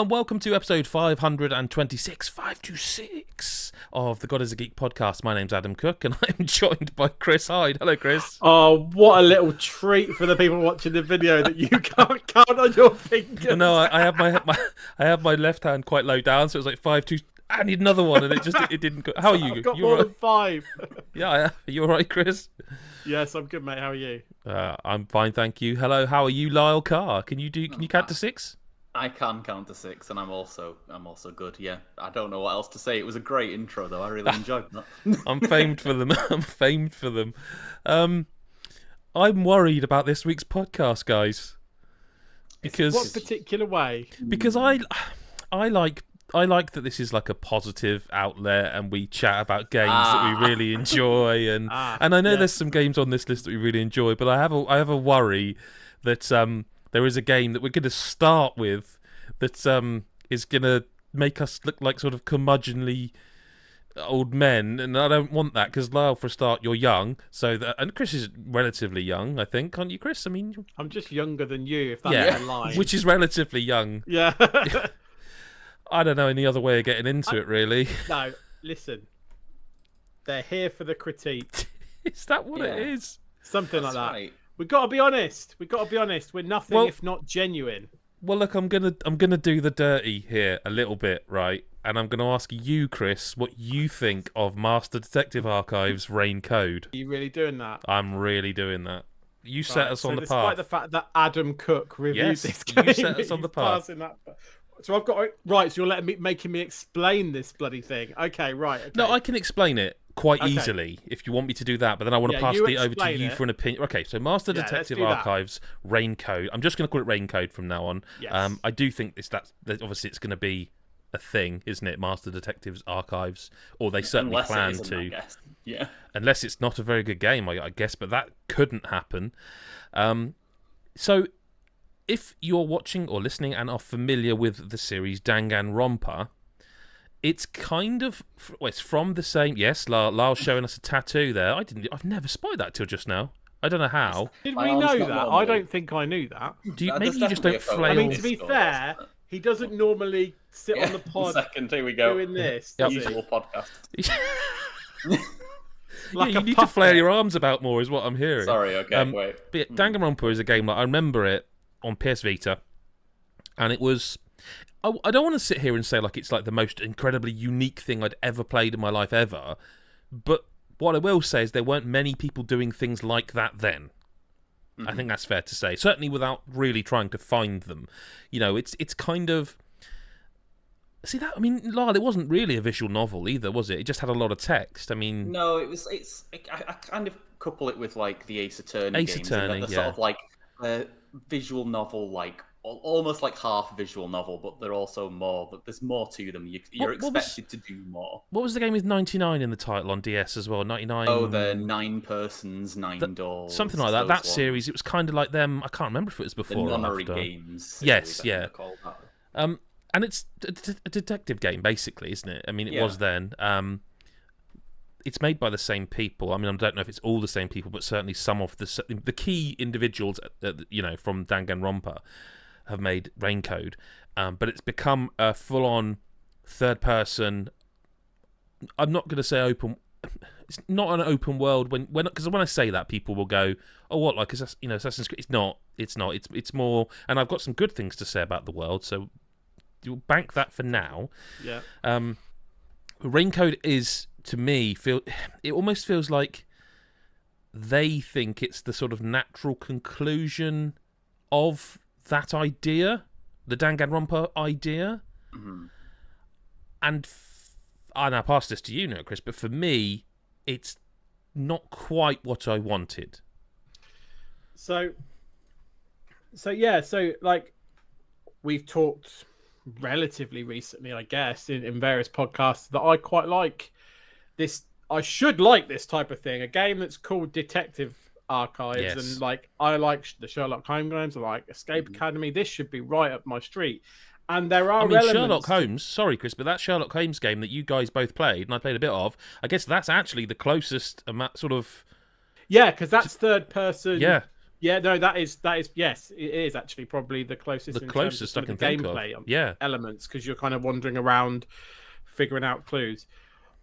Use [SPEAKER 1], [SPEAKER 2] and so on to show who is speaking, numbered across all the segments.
[SPEAKER 1] and welcome to episode 526 of the God is a Geek podcast. My name's Adam Cook, and I'm joined by Chris Hyde. Hello, Chris.
[SPEAKER 2] Oh, what a little treat for the people watching the video that you can't count on your fingers.
[SPEAKER 1] No, I have my left hand quite low down, so it was like 5, 2. I need another one, and it didn't go. How are you?
[SPEAKER 2] I've got
[SPEAKER 1] You're
[SPEAKER 2] more
[SPEAKER 1] right?
[SPEAKER 2] than 5.
[SPEAKER 1] Yeah, are you all right, Chris?
[SPEAKER 2] Yes, I'm good, mate. How are you?
[SPEAKER 1] I'm fine, thank you. Hello, how are you, Lyle Carr? Can you count to 6?
[SPEAKER 3] I can count to 6, and I'm also good. Yeah, I don't know what else to say. It was a great intro, though. I really enjoyed that.
[SPEAKER 1] I'm famed for them. I'm worried about this week's podcast, guys, because
[SPEAKER 2] What particular way?
[SPEAKER 1] because I like that this is like a positive outlet, and we chat about games that we really enjoy, and I know
[SPEAKER 2] yes.
[SPEAKER 1] there's some games on this list that we really enjoy, but I have a worry that there is a game that we're going to start with that is going to make us look like sort of curmudgeonly old men, and I don't want that, because Lyle, for a start, you're young, and Chris is relatively young, I think, aren't you, Chris? I mean,
[SPEAKER 2] I'm just younger than you, if that's a line.
[SPEAKER 1] which is relatively young.
[SPEAKER 2] Yeah.
[SPEAKER 1] I don't know any other way of getting into it, really.
[SPEAKER 2] No, listen. They're here for the critique.
[SPEAKER 1] Is that what it is?
[SPEAKER 2] Something
[SPEAKER 3] That's
[SPEAKER 2] like that.
[SPEAKER 3] right.
[SPEAKER 2] We've got to be honest. We're nothing
[SPEAKER 1] Well-
[SPEAKER 2] if not genuine.
[SPEAKER 1] Well, look, I'm gonna do the dirty here a little bit, right? And I'm gonna ask you, Chris, what you think of Master Detective Archive's Rain Code.
[SPEAKER 2] Are you really doing that?
[SPEAKER 1] I'm really doing that. You set us on the
[SPEAKER 2] despite
[SPEAKER 1] path.
[SPEAKER 2] the fact that Adam Cook reviewed
[SPEAKER 1] Yes,
[SPEAKER 2] this
[SPEAKER 1] you
[SPEAKER 2] game,
[SPEAKER 1] set us on the
[SPEAKER 2] he's
[SPEAKER 1] path.
[SPEAKER 2] passing that. So I've got right. So you're making me explain this bloody thing. Okay, right. Okay.
[SPEAKER 1] No, I can explain it quite
[SPEAKER 2] Okay.
[SPEAKER 1] easily if you want me to do that, but then I want to
[SPEAKER 2] Yeah,
[SPEAKER 1] pass
[SPEAKER 2] you
[SPEAKER 1] it over to
[SPEAKER 2] explain
[SPEAKER 1] you
[SPEAKER 2] it.
[SPEAKER 1] for an opinion. Okay, so Master
[SPEAKER 2] Yeah, let's
[SPEAKER 1] Detective
[SPEAKER 2] do that.
[SPEAKER 1] Archive's Rain Code. I'm just going to call it Rain Code from now on.
[SPEAKER 2] Yes.
[SPEAKER 1] I do think that obviously it's going to be a thing, isn't it? Master Detectives Archives, or they certainly
[SPEAKER 3] Unless it
[SPEAKER 1] plan
[SPEAKER 3] isn't,
[SPEAKER 1] to.
[SPEAKER 3] I guess. Yeah.
[SPEAKER 1] Unless it's not a very good game, I guess, but that couldn't happen. So, if you're watching or listening and are familiar with the series Danganronpa, it's kind of it's from the same. Yes, Lyle's showing us a tattoo there. I've never spotted that till just now. I don't know how.
[SPEAKER 2] Did
[SPEAKER 3] My
[SPEAKER 2] we
[SPEAKER 3] arm's
[SPEAKER 2] know
[SPEAKER 3] not
[SPEAKER 2] that?
[SPEAKER 3] normal.
[SPEAKER 2] I don't think I knew that.
[SPEAKER 1] Do you,
[SPEAKER 3] There's
[SPEAKER 1] maybe you just
[SPEAKER 3] definitely
[SPEAKER 1] don't
[SPEAKER 3] a photo.
[SPEAKER 1] flail.
[SPEAKER 2] I mean, to be
[SPEAKER 3] Discord,
[SPEAKER 2] fair, he doesn't normally sit on the pod
[SPEAKER 3] Second, here we go.
[SPEAKER 2] doing this.
[SPEAKER 1] Yep.
[SPEAKER 2] does he?
[SPEAKER 3] Usual podcast.
[SPEAKER 2] Like
[SPEAKER 1] yeah,
[SPEAKER 2] a
[SPEAKER 1] you need to
[SPEAKER 2] puppet.
[SPEAKER 1] flail your arms about more, is what I'm hearing.
[SPEAKER 3] Sorry. Okay. Wait.
[SPEAKER 1] But yeah, Danganronpa is a game that I remember it on PS Vita, and it was. I don't want to sit here and say like it's like the most incredibly unique thing I'd ever played in my life ever, but what I will say is there weren't many people doing things like that then. I think that's fair to say. Certainly without really trying to find them. You know, it's kind of. See that? I mean, Lyle, it wasn't really a visual novel either, was it? It just had a lot of text. I mean,
[SPEAKER 3] No, I kind of couple it with like the Ace Attorney
[SPEAKER 1] Ace
[SPEAKER 3] games.
[SPEAKER 1] Attorney,
[SPEAKER 3] in that they're
[SPEAKER 1] yeah.
[SPEAKER 3] sort of like a visual novel, like almost like half visual novel, but they're also more. But there's more to them. You're
[SPEAKER 1] What was-
[SPEAKER 3] expected to do more.
[SPEAKER 1] what was the game with 99 in the title on DS as well? 99.
[SPEAKER 3] Oh, the 9 persons, 9 doors.
[SPEAKER 1] Something like that.
[SPEAKER 3] those
[SPEAKER 1] That
[SPEAKER 3] ones.
[SPEAKER 1] series, it was kind of like them. I can't remember if it was
[SPEAKER 3] The
[SPEAKER 1] before or
[SPEAKER 3] nunnery
[SPEAKER 1] after.
[SPEAKER 3] games.
[SPEAKER 1] Yes,
[SPEAKER 3] series, I think
[SPEAKER 1] yeah.
[SPEAKER 3] they're called that.
[SPEAKER 1] And it's a detective game, basically, isn't it? I mean, it
[SPEAKER 3] Yeah.
[SPEAKER 1] was then. It's made by the same people. I mean, I don't know if it's all the same people, but certainly some of the key individuals, from Danganronpa, have made Rain Code. But it's become a full-on third-person. I'm not going to say open. It's not an open world because when I say that, people will go, "Oh, what? Like Assassin's Creed?" It's not. It's more. And I've got some good things to say about the world, so you'll bank that for now.
[SPEAKER 2] Yeah.
[SPEAKER 1] Rain Code is, to me, it almost feels like they think it's the sort of natural conclusion of that idea, the Danganronpa idea.
[SPEAKER 3] Mhm.
[SPEAKER 1] And I'll pass this to you now, Chris, but for me, it's not quite what I wanted.
[SPEAKER 2] So like we've talked relatively recently, I guess, in various podcasts that I quite like this. I should like this type of thing, a game that's called Detective Archives,
[SPEAKER 1] Yes.
[SPEAKER 2] and like I like the Sherlock Holmes games, I like Escape Academy. This should be right up my street. And there are
[SPEAKER 1] I mean,
[SPEAKER 2] elements.
[SPEAKER 1] Sherlock Holmes, sorry, Chris, but that Sherlock Holmes game that you guys both played, and I played a bit of, I guess that's actually the closest sort of.
[SPEAKER 2] Yeah, because that's third person.
[SPEAKER 1] Yeah.
[SPEAKER 2] Yeah, no, that is yes, it is actually probably the closest.
[SPEAKER 1] The
[SPEAKER 2] in terms
[SPEAKER 1] closest
[SPEAKER 2] of
[SPEAKER 1] I can
[SPEAKER 2] the
[SPEAKER 1] think
[SPEAKER 2] gameplay
[SPEAKER 1] of. Yeah.
[SPEAKER 2] elements, because you're kind of wandering around, figuring out clues.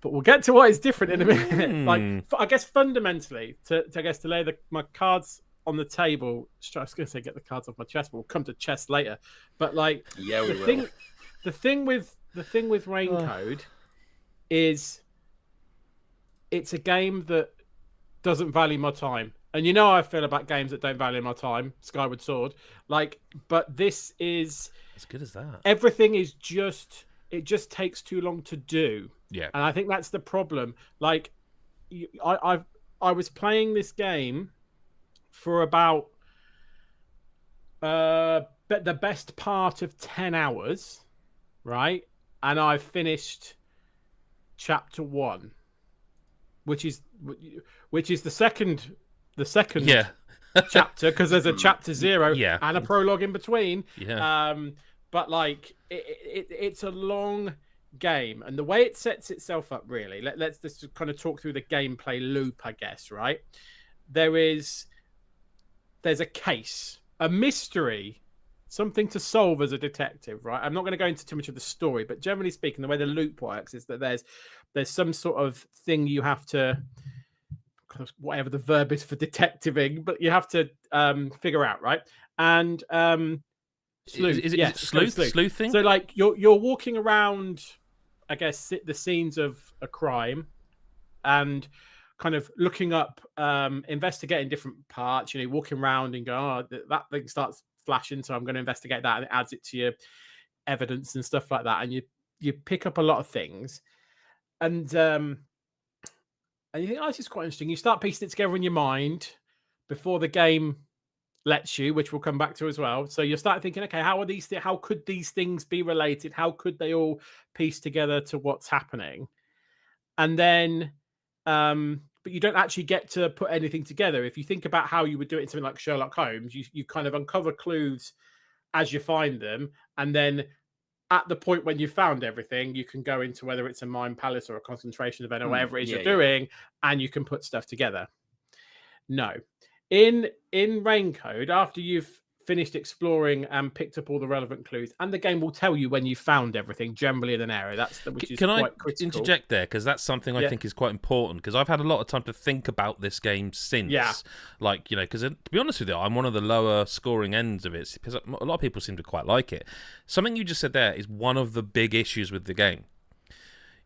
[SPEAKER 2] But we'll get to what is different in a minute. Like, I guess fundamentally, to lay my cards on the table. I was going to say get the cards off my chest, but we'll come to chess later. But like,
[SPEAKER 3] yeah, we will.
[SPEAKER 2] The thing with Raincode is it's a game that doesn't value my time. And you know how I feel about games that don't value my time, Skyward Sword. Like, but this is
[SPEAKER 1] as good as that.
[SPEAKER 2] Everything is it just takes too long to do.
[SPEAKER 1] Yeah.
[SPEAKER 2] And I think that's the problem. Like, I was playing this game for about the best part of 10 hours, right? And I finished chapter 1, which is the second chapter, because there's a chapter 0 and a prologue in between. But like it's a long game, and the way it sets itself up, really, let's just kind of talk through the gameplay loop, I guess. Right, there's a case, a mystery, something to solve as a detective, right? I'm not going to go into too much of the story, but generally speaking, the way the loop works is that there's some sort of thing you have to, whatever the verb is for detectiving, but you have to figure out, right? And sleuth,
[SPEAKER 1] is it sleuthing?
[SPEAKER 2] So like you're walking around, I guess, the scenes of a crime, and kind of looking up, investigating different parts. You know, walking around and going, oh, that thing starts flashing, so I'm going to investigate that, and it adds it to your evidence and stuff like that. And you pick up a lot of things, and you think, oh, this is quite interesting. You start piecing it together in your mind before the game lets you, which we'll come back to as well. So you start thinking, okay, how could these things be related? How could they all piece together to what's happening? And then, but you don't actually get to put anything together. If you think about how you would do it in something like Sherlock Holmes, you kind of uncover clues as you find them, and then at the point when you found everything, you can go into whether it's a mind palace or a concentration event or whatever it is you're doing, and you can put stuff together. No. In Raincode, after you've finished exploring and picked up all the relevant clues, and the game will tell you when you found everything, generally in an area. Which is quite critical.
[SPEAKER 1] Interject there? Because that's something I think is quite important, because I've had a lot of time to think about this game since. Yeah. Like, you know, because to be honest with you, I'm one of the lower scoring ends of it, because a lot of people seem to quite like it. Something you just said there is one of the big issues with the game.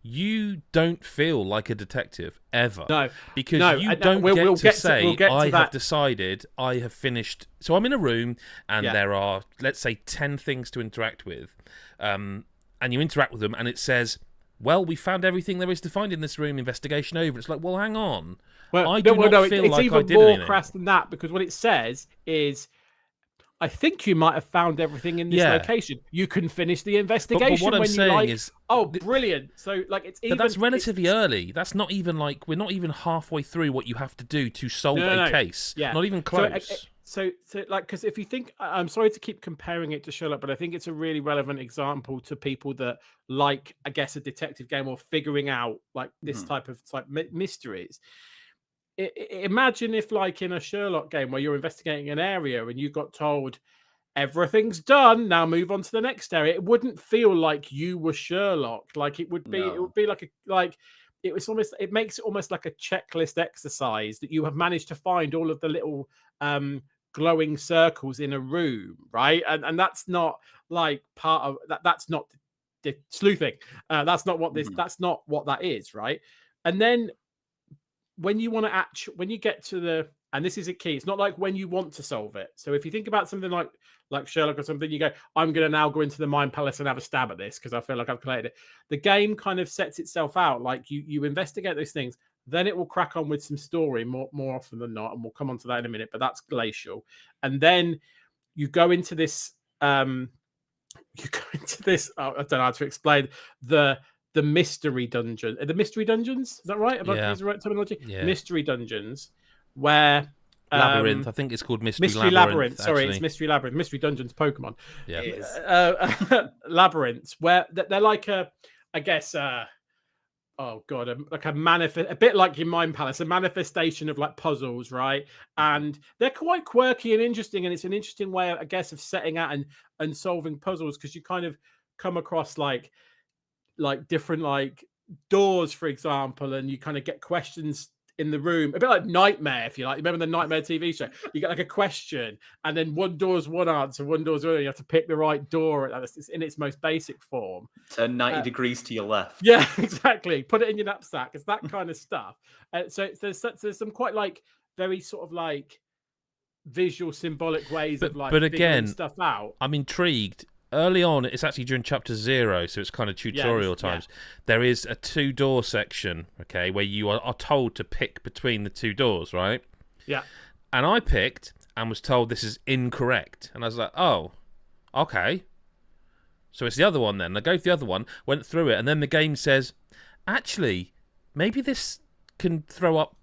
[SPEAKER 1] You don't feel like a detective ever.
[SPEAKER 2] No.
[SPEAKER 1] Because you don't get to say, I have decided, I have finished. So I'm in a room and there are, let's say, 10 things to interact with. And you interact with them and it says, well, we found everything there is to find in this room, investigation over. It's like, well, hang on.
[SPEAKER 2] Well,
[SPEAKER 1] I do not feel like I did anything. It's
[SPEAKER 2] even more crass than that, because what it says is, I think you might have found everything in this location. You can finish the investigation. But what I'm saying is, oh, brilliant! So, like, but
[SPEAKER 1] that's relatively early. That's not even like we're not even halfway through what you have to do to solve a case. Yeah, not even close.
[SPEAKER 2] So, like, because if you think, I'm sorry to keep comparing it to Sherlock, but I think it's a really relevant example to people that like, I guess, a detective game or figuring out like this type of mysteries. Imagine if, like, in a Sherlock game where you're investigating an area and you got told everything's done, now move on to the next area, it wouldn't feel like you were Sherlock. Like, it would be, it would be it makes it almost like a checklist exercise that you have managed to find all of the little glowing circles in a room, right? And that's not like part of that. That's not the sleuthing. That's not what this. That's not what that is, right? And then, when you want to when you get to the, and this is a key, it's not like when you want to solve it. So if you think about something like Sherlock or something, you go, I'm going to now go into the Mind Palace and have a stab at this because I feel like I've collected it. The game kind of sets itself out like you investigate those things, then it will crack on with some story more often than not, and we'll come on to that in a minute, but that's glacial. And then you go into this, I don't know how to explain the mystery dungeon. The mystery dungeons? Is that right? Have I used the right terminology? Yeah. Mystery dungeons, where
[SPEAKER 1] Labyrinth. I think it's called Mystery
[SPEAKER 2] Labyrinth. Sorry, it's Mystery Labyrinth. Mystery Dungeons Pokemon. Yeah. Labyrinths, where they're like oh god, like a bit like your Mind Palace, a manifestation of like puzzles, right? And they're quite quirky and interesting, and it's an interesting way, I guess, of setting out and solving puzzles, because you kind of come across like different like doors, for example, and you kind of get questions in the room, a bit like Nightmare, if you like. Remember the Nightmare TV show? You get like a question, and then one door's one answer, one door's other. You have to pick the right door. It's in its most basic form.
[SPEAKER 3] Turn 90 degrees to your left.
[SPEAKER 2] Yeah, exactly. Put it in your knapsack. It's that kind of stuff. So there's some quite like very sort of like visual, symbolic ways of like figuring stuff out.
[SPEAKER 1] I'm intrigued. Early on, it's actually during chapter 0, so it's kind of tutorial times. Yeah. There is a 2-door section, okay, where you are told to pick between the 2 doors, right?
[SPEAKER 2] Yeah.
[SPEAKER 1] And I picked and was told this is incorrect. And I was like, oh, okay. So it's the other one then. I go for the other one, went through it, and then the game says, actually, maybe this can throw up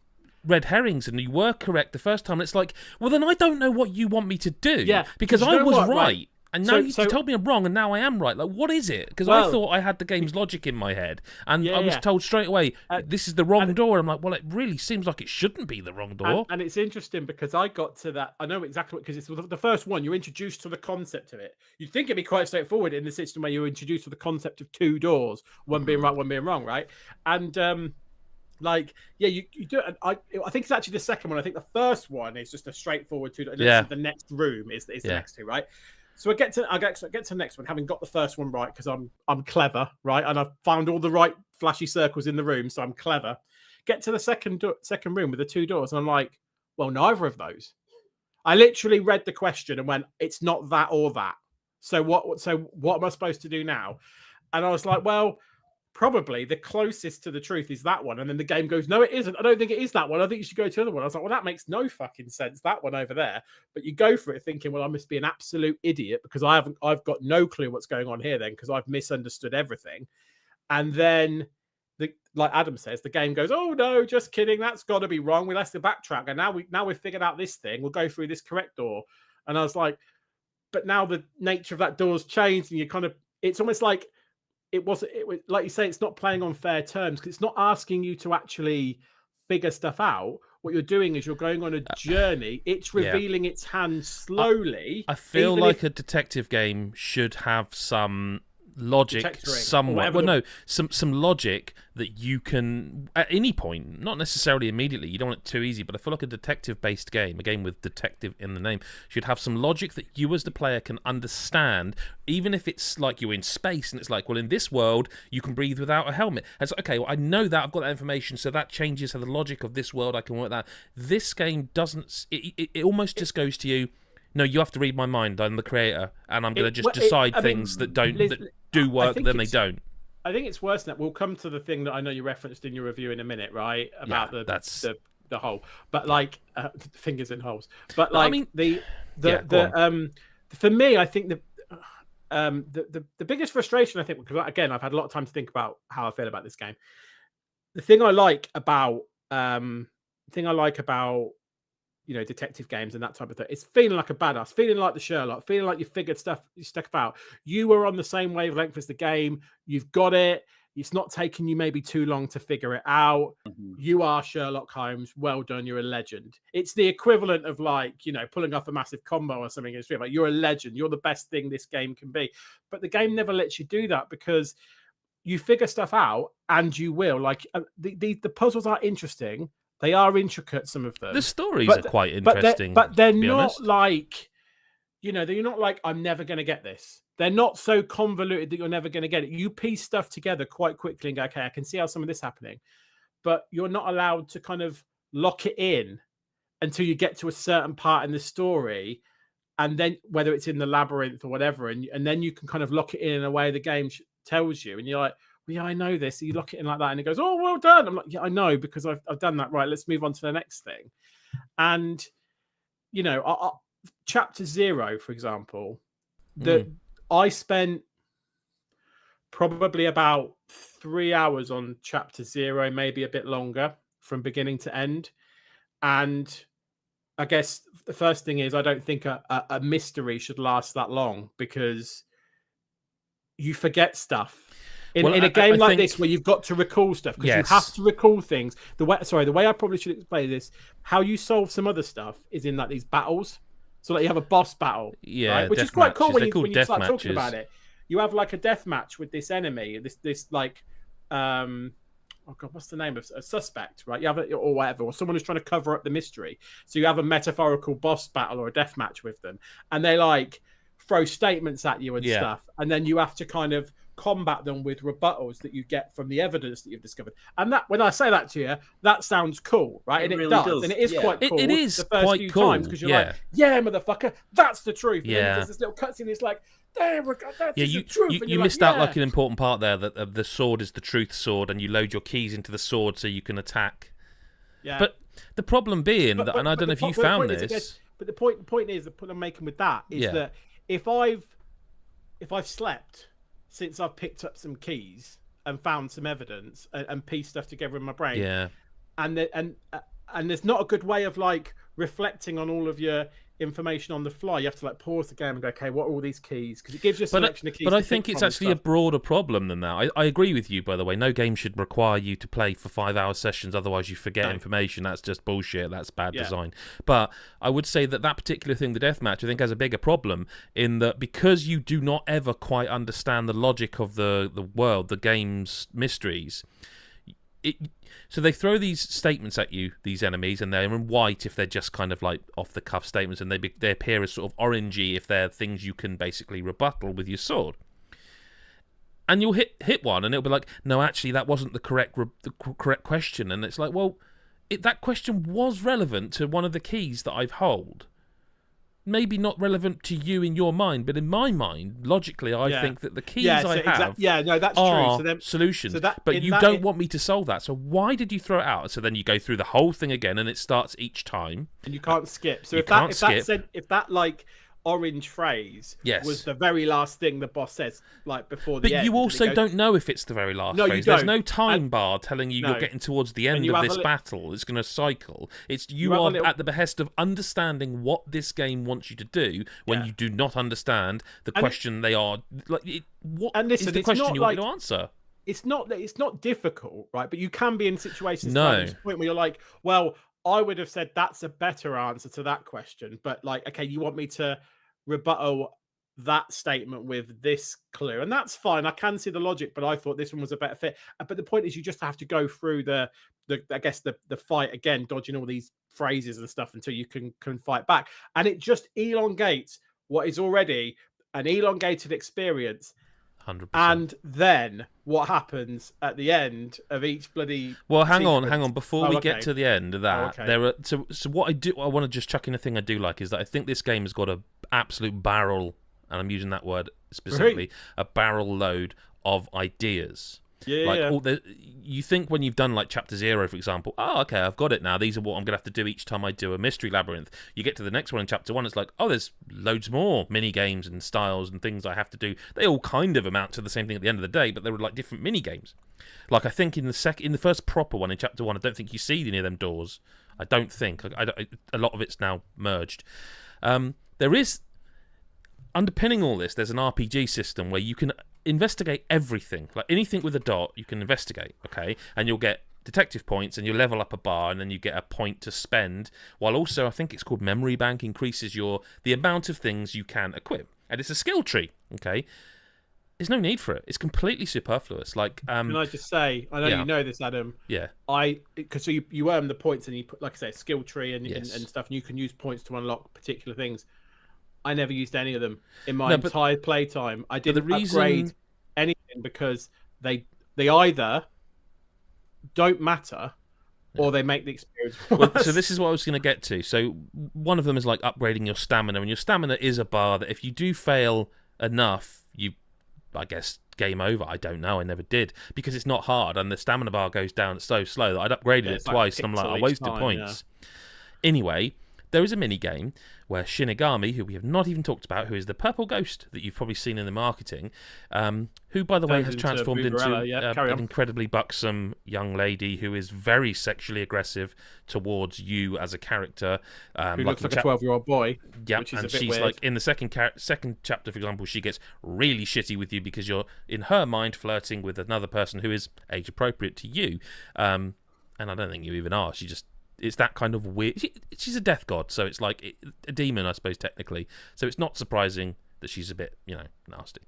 [SPEAKER 1] red herrings, and you were correct the first time. And it's like, well, then I don't know what you want me to do.
[SPEAKER 2] Yeah.
[SPEAKER 1] Because I was right. And now you told me I'm wrong, and now I am right. Like, what is it? Because I thought I had the game's logic in my head, and I was told straight away, this is the wrong door. I'm like, well, it really seems like it shouldn't be the wrong door.
[SPEAKER 2] And it's interesting because I got to that. I know exactly what, because it's the first one. You're introduced to the concept of it. You'd think it'd be quite straightforward in the system where you're introduced to the concept of 2 doors, one being right, one being wrong, right? And you do it. I think it's actually the second one. I think the first one is just a straightforward 2 doors. The next room is the next 2, right? So I get to the next one, having got the first one right, because I'm clever, right? And I've found all the right flashy circles in the room, so I'm clever. Get to the second room with the 2 doors, and I'm like, well, neither of those. I literally read the question and went, it's not that or that. So what am I supposed to do now? And I was like, well, probably the closest to the truth is that one. And then the game goes, no, it isn't. I don't think it is that one. I think you should go to the other one. I was like, well, that makes no fucking sense. That one over there. But you go for it thinking, well, I must be an absolute idiot because I've got no clue what's going on here then, because I've misunderstood everything. And then like Adam says, the game goes, oh no, just kidding. That's got to be wrong. We'll have to backtrack. And now we've figured out this thing. We'll go through this correct door. And I was like, but now the nature of that door's changed, and you kind of, it's almost like, it was like you say, it's not playing on fair terms, because it's not asking you to actually figure stuff out. What you're doing is you're going on a journey. It's revealing its hand slowly.
[SPEAKER 1] I feel like a detective game should have some logic somewhat. Well, no, some logic that you can at any point, not necessarily immediately. You don't want it too easy, but I feel like a detective-based game, a game with detective in the name, should have some logic that you as the player can understand, even if it's like you're in space and it's like, well, in this world you can breathe without a helmet. And it's okay, well, I know that, I've got that information, so that changes how the logic of this world I can work that. This game doesn't. It almost just goes to you. No, you have to read my mind. I'm the creator, and I'm going to just decide things that do work, then they don't.
[SPEAKER 2] I think it's worse than that. We'll come to the thing that I know you referenced in your review in a minute, right? About the hole, but like fingers in holes. But like, I mean, for me, I think the biggest frustration, I think, because again, I've had a lot of time to think about how I feel about this game. The thing I like about detective games and that type of thing, it's feeling like a badass, feeling like the Sherlock, feeling like you figured stuff out. You were on the same wavelength as the game. You've got it. It's not taking you maybe too long to figure it out. Mm-hmm. You are Sherlock Holmes. Well done. You're a legend. It's the equivalent of like, pulling off a massive combo or something in the street. Like, you're a legend. You're the best thing this game can be. But the game never lets you do that, because you figure stuff out, and you will. Like, the puzzles are interesting. They are intricate, some of them.
[SPEAKER 1] The stories are quite interesting.
[SPEAKER 2] But they're not like, they're not like, I'm never going to get this. They're not so convoluted that you're never going to get it. You piece stuff together quite quickly and go, okay, I can see how some of this happening. But you're not allowed to kind of lock it in until you get to a certain part in the story. And then whether it's in the labyrinth or whatever, and then you can kind of lock it in a way the game tells you. And you're like, well, yeah, I know this. So you lock it in like that, and it goes, oh, well done. I'm like, yeah, I know, because I've done that. Right, let's move on to the next thing. And, chapter 0, for example, I spent probably about 3 hours on chapter 0, maybe a bit longer, from beginning to end. And I guess the first thing is, I don't think a mystery should last that long, because you forget stuff. In a game like this where you've got to recall stuff, because you have to recall things. The way I probably should explain this, how you solve some other stuff is in like these battles. So like you have a boss battle, right? Which is quite cool when you start talking about it. You have like a death match with this enemy, this like oh god, what's the name of a suspect, right? You have it, or whatever, or someone who's trying to cover up the mystery. So you have a metaphorical boss battle or a death match with them, and they like throw statements at you and stuff, and then you have to kind of combat them with rebuttals that you get from the evidence that you've discovered. And that, when I say that to you, that sounds cool, right? And it really does, and it is quite cool.
[SPEAKER 1] It is
[SPEAKER 2] the first
[SPEAKER 1] quite
[SPEAKER 2] few
[SPEAKER 1] cool
[SPEAKER 2] times, because you're like, yeah, motherfucker, that's the truth. And then there's this little cutscene. It's like, there we go. That's the truth.
[SPEAKER 1] You missed out like an important part there, that the sword is the truth sword, and you load your keys into the sword so you can attack. Yeah. But the problem being, and I don't know if you found this,
[SPEAKER 2] but the point is, the point I'm making with that is that if I've slept since I've picked up some keys and found some evidence and pieced stuff together in my brain, and there's not a good way of like reflecting on all of your information on the fly. You have to like pause the game and go, okay, what are all these keys? Because it gives you a selection of keys.
[SPEAKER 1] But I think it's actually a broader problem than that. I agree with you, by the way. No game should require you to play for 5-hour sessions, otherwise you forget information. That's just bullshit. That's bad design. But I would say that particular thing, the deathmatch, I think has a bigger problem in that because you do not ever quite understand the logic of the world, the game's mysteries. So they throw these statements at you, these enemies, and they're in white if they're just kind of like off-the-cuff statements, and they appear as sort of orangey if they're things you can basically rebuttal with your sword. And you'll hit one, and it'll be like, no, actually, that wasn't the correct question. And it's like, well, that question was relevant to one of the keys that I've held. Maybe not relevant to you in your mind, but in my mind, logically, I think that the keys that's
[SPEAKER 2] are
[SPEAKER 1] true. Solutions. But you don't want me to solve that. So why did you throw it out? So then you go through the whole thing again, and it starts each time.
[SPEAKER 2] And you can't skip. So if that like orange phrase was the very last thing the boss says, like before the end.
[SPEAKER 1] But you also don't know if it's the very last phrase.
[SPEAKER 2] You don't.
[SPEAKER 1] There's no time bar telling you you're getting towards the end of this battle. It's going to cycle. You are at the behest of understanding what this game wants you to do when you do not understand the question they are. What is the question you want me to answer?
[SPEAKER 2] It's not difficult, right? But you can be in situations like this point where you're like, well, I would have said that's a better answer to that question, but like, okay, you want me to rebuttal that statement with this clue, and that's fine. I can see the logic, but I thought this one was a better fit. But the point is, you just have to go through the fight again, dodging all these phrases and stuff until you can fight back, and it just elongates what is already an elongated experience.
[SPEAKER 1] 100%.
[SPEAKER 2] And then what happens at the end of each bloody
[SPEAKER 1] hang on before we get to the end of that, there are so what I want to just chuck in a thing I do like is that I think this game has got a absolute barrel, and I'm using that word specifically, a barrel load of ideas. You think when you've done like chapter 0, for example, okay, I've got it now. These are what I'm going to have to do each time I do a mystery labyrinth. You get to the next one in chapter 1, it's like, there's loads more mini games and styles and things I have to do. They all kind of amount to the same thing at the end of the day, but they were like different mini games. Like I think in the first proper one in chapter 1, I don't think you see any of them doors. I don't think. A lot of it's now merged. There is underpinning all this. There's an RPG system where you can investigate everything, like anything with a dot you can investigate, okay, and you'll get detective points and you level up a bar, and then you get a point to spend, while also I think it's called memory bank, increases the amount of things you can equip, and it's a skill tree, okay. There's no need for it. It's completely superfluous. Like
[SPEAKER 2] can I just say, I know you know this, Adam, because you earn the points and you put, like I say, a skill tree and stuff, and you can use points to unlock particular things. I never used any of them in my entire playtime. I didn't upgrade anything because they either don't matter or they make the experience worse.
[SPEAKER 1] So this is what I was going to get to. So one of them is like upgrading your stamina, and your stamina is a bar that if you do fail enough, I guess, game over. I don't know. I never did, because it's not hard, and the stamina bar goes down so slow that I'd upgraded it twice, and I'm like, I wasted points. Yeah. Anyway, there is a mini game where Shinigami, who we have not even talked about, who is the purple ghost that you've probably seen in the marketing, who, by the way, has transformed into an incredibly buxom young lady who is very sexually aggressive towards you as a character.
[SPEAKER 2] Who looks like a 12-year-old boy.
[SPEAKER 1] Yeah,
[SPEAKER 2] which is
[SPEAKER 1] and
[SPEAKER 2] a bit
[SPEAKER 1] she's
[SPEAKER 2] weird.
[SPEAKER 1] like, in the second chapter, for example, she gets really shitty with you because you're, in her mind, flirting with another person who is age appropriate to you. And I don't think you even are. It's that kind of weird. She's a death god, so it's like a demon, I suppose, technically. So it's not surprising that she's a bit, nasty.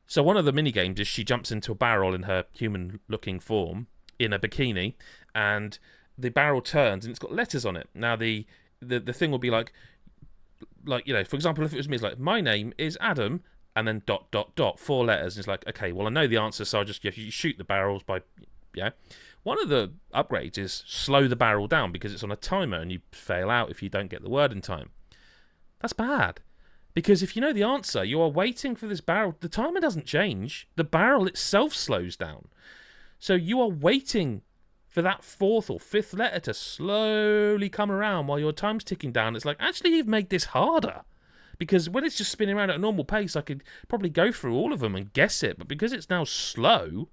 [SPEAKER 1] So one of the mini games is she jumps into a barrel in her human-looking form in a bikini, and the barrel turns and it's got letters on it. Now the thing will be like for example, if it was me, it's like, my name is Adam, and then ... 4 letters. And it's like, okay, well, I know the answer, so you shoot the barrels by, One of the upgrades is slow the barrel down because it's on a timer and you fail out if you don't get the word in time. That's bad. Because if you know the answer, you are waiting for this barrel. The timer doesn't change. The barrel itself slows down. So you are waiting for that 4th or 5th letter to slowly come around while your time's ticking down. It's like, actually, you've made this harder. Because when it's just spinning around at a normal pace, I could probably go through all of them and guess it. But because it's now slow,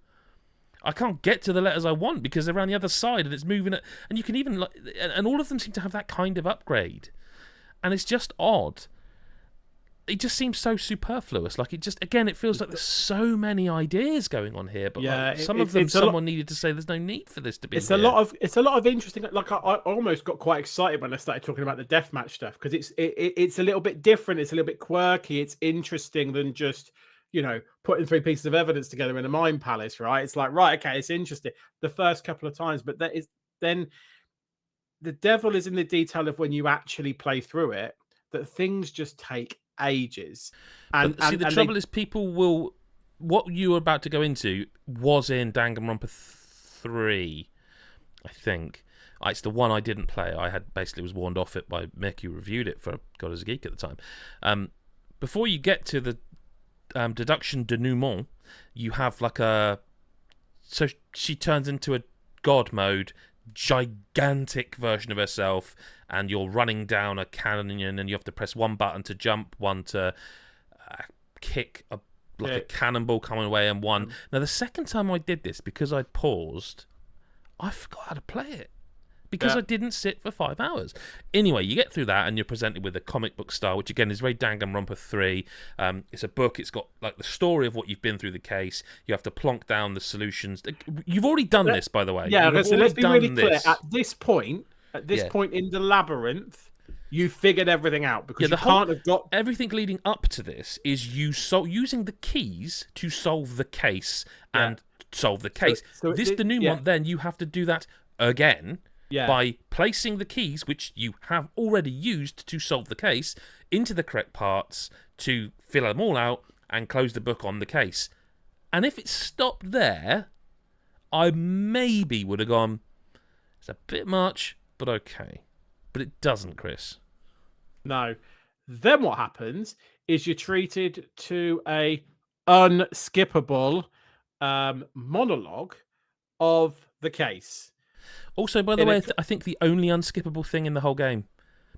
[SPEAKER 1] I can't get to the letters I want because they're around the other side and it's moving it. And you can even, and all of them seem to have that kind of upgrade. And it's just odd. It just seems so superfluous. Like, it feels like there's so many ideas going on here, but some of them someone needed to say there's no need for this to be.
[SPEAKER 2] It's a lot of interesting. Like, I almost got quite excited when I started talking about the deathmatch stuff because it's a little bit different. It's a little bit quirky. It's interesting than just putting 3 pieces of evidence together in a mind palace, right? It's like, right, okay, it's interesting the first couple of times, but then the devil is in the detail of when you actually play through it, that things just take ages. And
[SPEAKER 1] the trouble is, people will. What you were about to go into was in Danganronpa 3, I think. It's the one I didn't play. I was warned off it by Mick, who reviewed it for God is a Geek at the time. Before you get to the deduction denouement, you have so she turns into a god mode, gigantic version of herself, and you're running down a canyon and you have to press one button to jump, one to kick a cannonball coming away, and one. Now the second time I did this, because I paused, I forgot how to play it. Because I didn't sit for 5 hours. Anyway, you get through that and you're presented with a comic book style, which again is very Danganronpa 3. It's a book. It's got the story of what you've been through the case. You have to plonk down the solutions. You've already done this, by the way.
[SPEAKER 2] Yeah, so let's be really clear. At this point in the labyrinth, you figured everything out because you can't have got
[SPEAKER 1] everything leading up to this is you using the keys to solve the case and solve the case. So this denouement, then you have to do that again.
[SPEAKER 2] Yeah.
[SPEAKER 1] By placing the keys, which you have already used to solve the case, into the correct parts to fill them all out and close the book on the case. And if it stopped there, I maybe would have gone, it's a bit much, but okay. But it doesn't, Chris.
[SPEAKER 2] No. Then what happens is you're treated to a unskippable monologue of the case.
[SPEAKER 1] Also, by the way, I think the only unskippable thing in the whole game,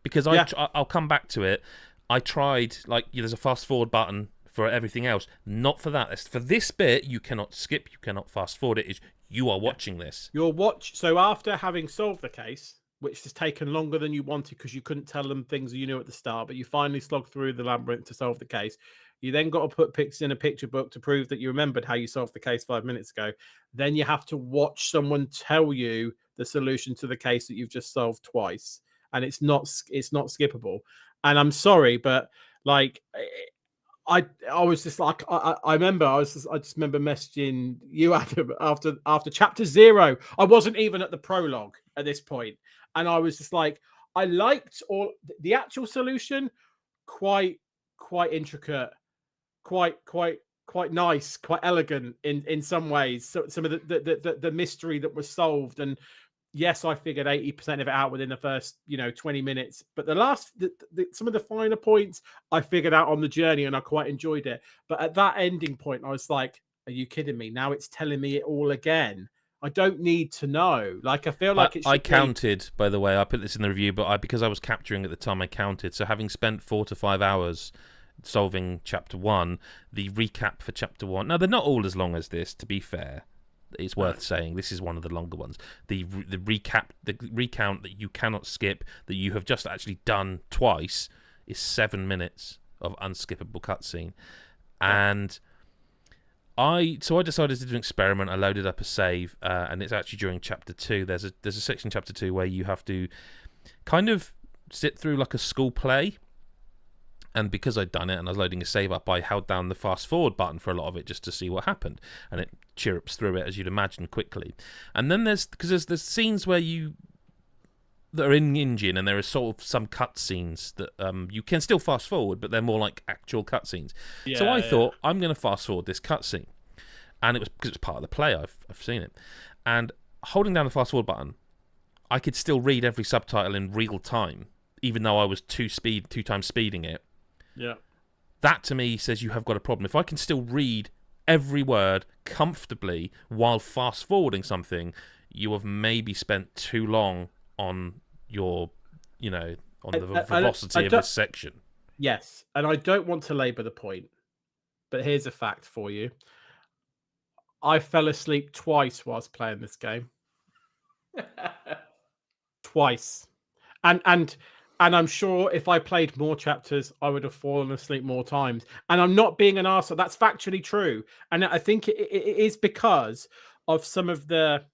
[SPEAKER 1] because I'll come back to it. I tried, there's a fast forward button for everything else. Not for that. For this bit, you cannot skip, you cannot fast forward it. You are watching this.
[SPEAKER 2] So after having solved the case, which has taken longer than you wanted because you couldn't tell them things you knew at the start, but you finally slogged through the labyrinth to solve the case. You then got to put pics in a picture book to prove that you remembered how you solved the case 5 minutes ago. Then you have to watch someone tell you the solution to the case that you've just solved twice, and it's not skippable. And I'm sorry, but I was just like, I just remember messaging you, Adam, after chapter 0. I wasn't even at the prologue at this point, and I was just like, I liked all the actual solution, quite intricate, quite nice, quite elegant in some ways. So some of the mystery that was solved, and yes, I figured 80% of it out within the first 20 minutes. But some of the finer points I figured out on the journey, and I quite enjoyed it. But at that ending point, I was like, "Are you kidding me? Now it's telling me it all again." I don't need to know. Like, I feel like it should
[SPEAKER 1] I counted, by the way. I put this in the review, but because I was capturing at the time, I counted. So having spent 4 to 5 hours solving Chapter 1, the recap for Chapter 1... Now, they're not all as long as this, to be fair. It's worth saying this is one of the longer ones. The recount that you cannot skip, that you have just actually done twice, is 7 minutes of unskippable cutscene. And I decided to do an experiment. I loaded up a save, and it's actually during Chapter 2. There's a section in Chapter 2 where you have to kind of sit through like a school play. And because I'd done it and I was loading a save up, I held down the fast forward button for a lot of it just to see what happened. And it chirrups through it, as you'd imagine, quickly. And then there's scenes where that are in engine, and there are sort of some cutscenes that you can still fast forward, but they're more like actual cutscenes.
[SPEAKER 2] Yeah,
[SPEAKER 1] so I thought, I'm going to fast forward this cutscene. And it was because it's part of the play, I've seen it. And holding down the fast forward button, I could still read every subtitle in real time, even though I was 2 times speeding it.
[SPEAKER 2] Yeah.
[SPEAKER 1] That to me says you have got a problem. If I can still read every word comfortably while fast forwarding something, you have maybe spent too long on your, on the velocity of this section.
[SPEAKER 2] Yes, and I don't want to labour the point, but here's a fact for you. I fell asleep twice whilst playing this game. Twice. And I'm sure if I played more chapters, I would have fallen asleep more times. And I'm not being an arsehole. That's factually true. And I think it is because of some of the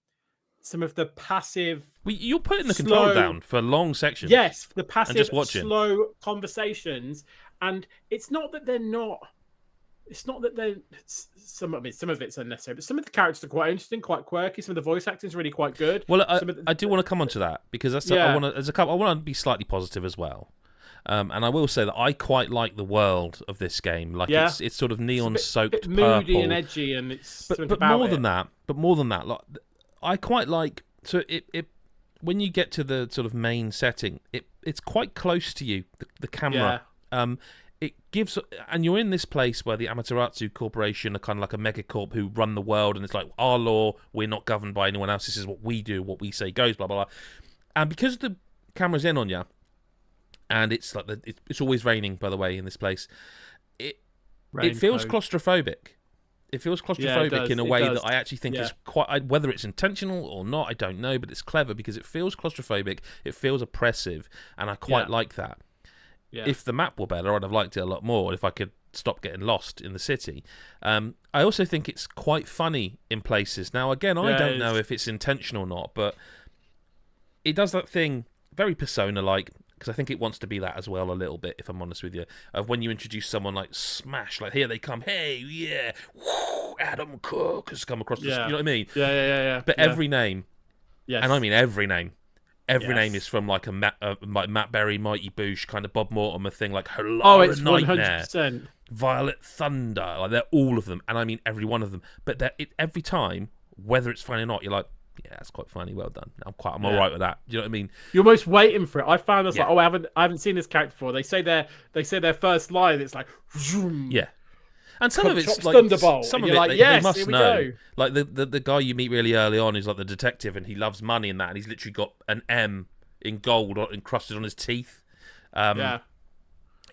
[SPEAKER 2] passive...
[SPEAKER 1] Well, you're putting the controller down for long sections.
[SPEAKER 2] Yes, the passive,
[SPEAKER 1] just watching.
[SPEAKER 2] slow conversations. And it's not that they're not... It's not that they're... Some of it's unnecessary, but some of the characters are quite interesting, quite quirky. Some of the voice acting is really quite good.
[SPEAKER 1] Well, I do want to come on to that, because I want to be slightly positive as well. And I will say that I quite like the world of this game. Like it's sort of neon-soaked
[SPEAKER 2] bit moody
[SPEAKER 1] purple
[SPEAKER 2] and edgy, and it's
[SPEAKER 1] but more than that, like, I quite like. So it when you get to the sort of main setting, it's quite close to you. The camera.
[SPEAKER 2] Yeah.
[SPEAKER 1] It gives, and you're in this place where the Amaterasu Corporation are kind of like a megacorp who run the world, and it's like, our law, we're not governed by anyone else. This is what we do, what we say goes, blah blah blah. And because the camera's in on you, and it's like it's always raining, by the way, in this place. It feels claustrophobic. It feels claustrophobic in a way that I actually think is quite... whether it's intentional or not, I don't know, but it's clever because it feels claustrophobic, it feels oppressive, and I quite like that. Yeah. If the map were better, I'd have liked it a lot more, if I could stop getting lost in the city. I also think it's quite funny in places. Now, again, I don't know if it's intentional or not, but it does that thing very Persona-like, because I think it wants to be that as well a little bit, if I'm honest with you, of when you introduce someone like Smash, like, here they come, hey, yeah, woo, Adam Cook has come across the... You know what I mean?
[SPEAKER 2] Yeah.
[SPEAKER 1] But every name, and I mean every name, name is from like a Matt Berry, Mighty Boosh, kind of Bob Mortimer thing, like Hello,
[SPEAKER 2] it's
[SPEAKER 1] Nightmare,
[SPEAKER 2] 100%.
[SPEAKER 1] Violet Thunder, like they're all of them, and I mean every one of them. But every time, whether it's funny or not, you're like, yeah, that's quite funny. Well done. I'm all right with that. Do you know what I mean?
[SPEAKER 2] You're almost waiting for it. I found this like, I haven't seen this character before. They say their first line. It's like, zoom.
[SPEAKER 1] Yeah. And some of it's like
[SPEAKER 2] Thunderbolt.
[SPEAKER 1] Some of it
[SPEAKER 2] like,
[SPEAKER 1] they must know.
[SPEAKER 2] Go.
[SPEAKER 1] Like the guy you meet really early on, who's like the detective, and he loves money and that, and he's literally got an M in gold encrusted on his teeth.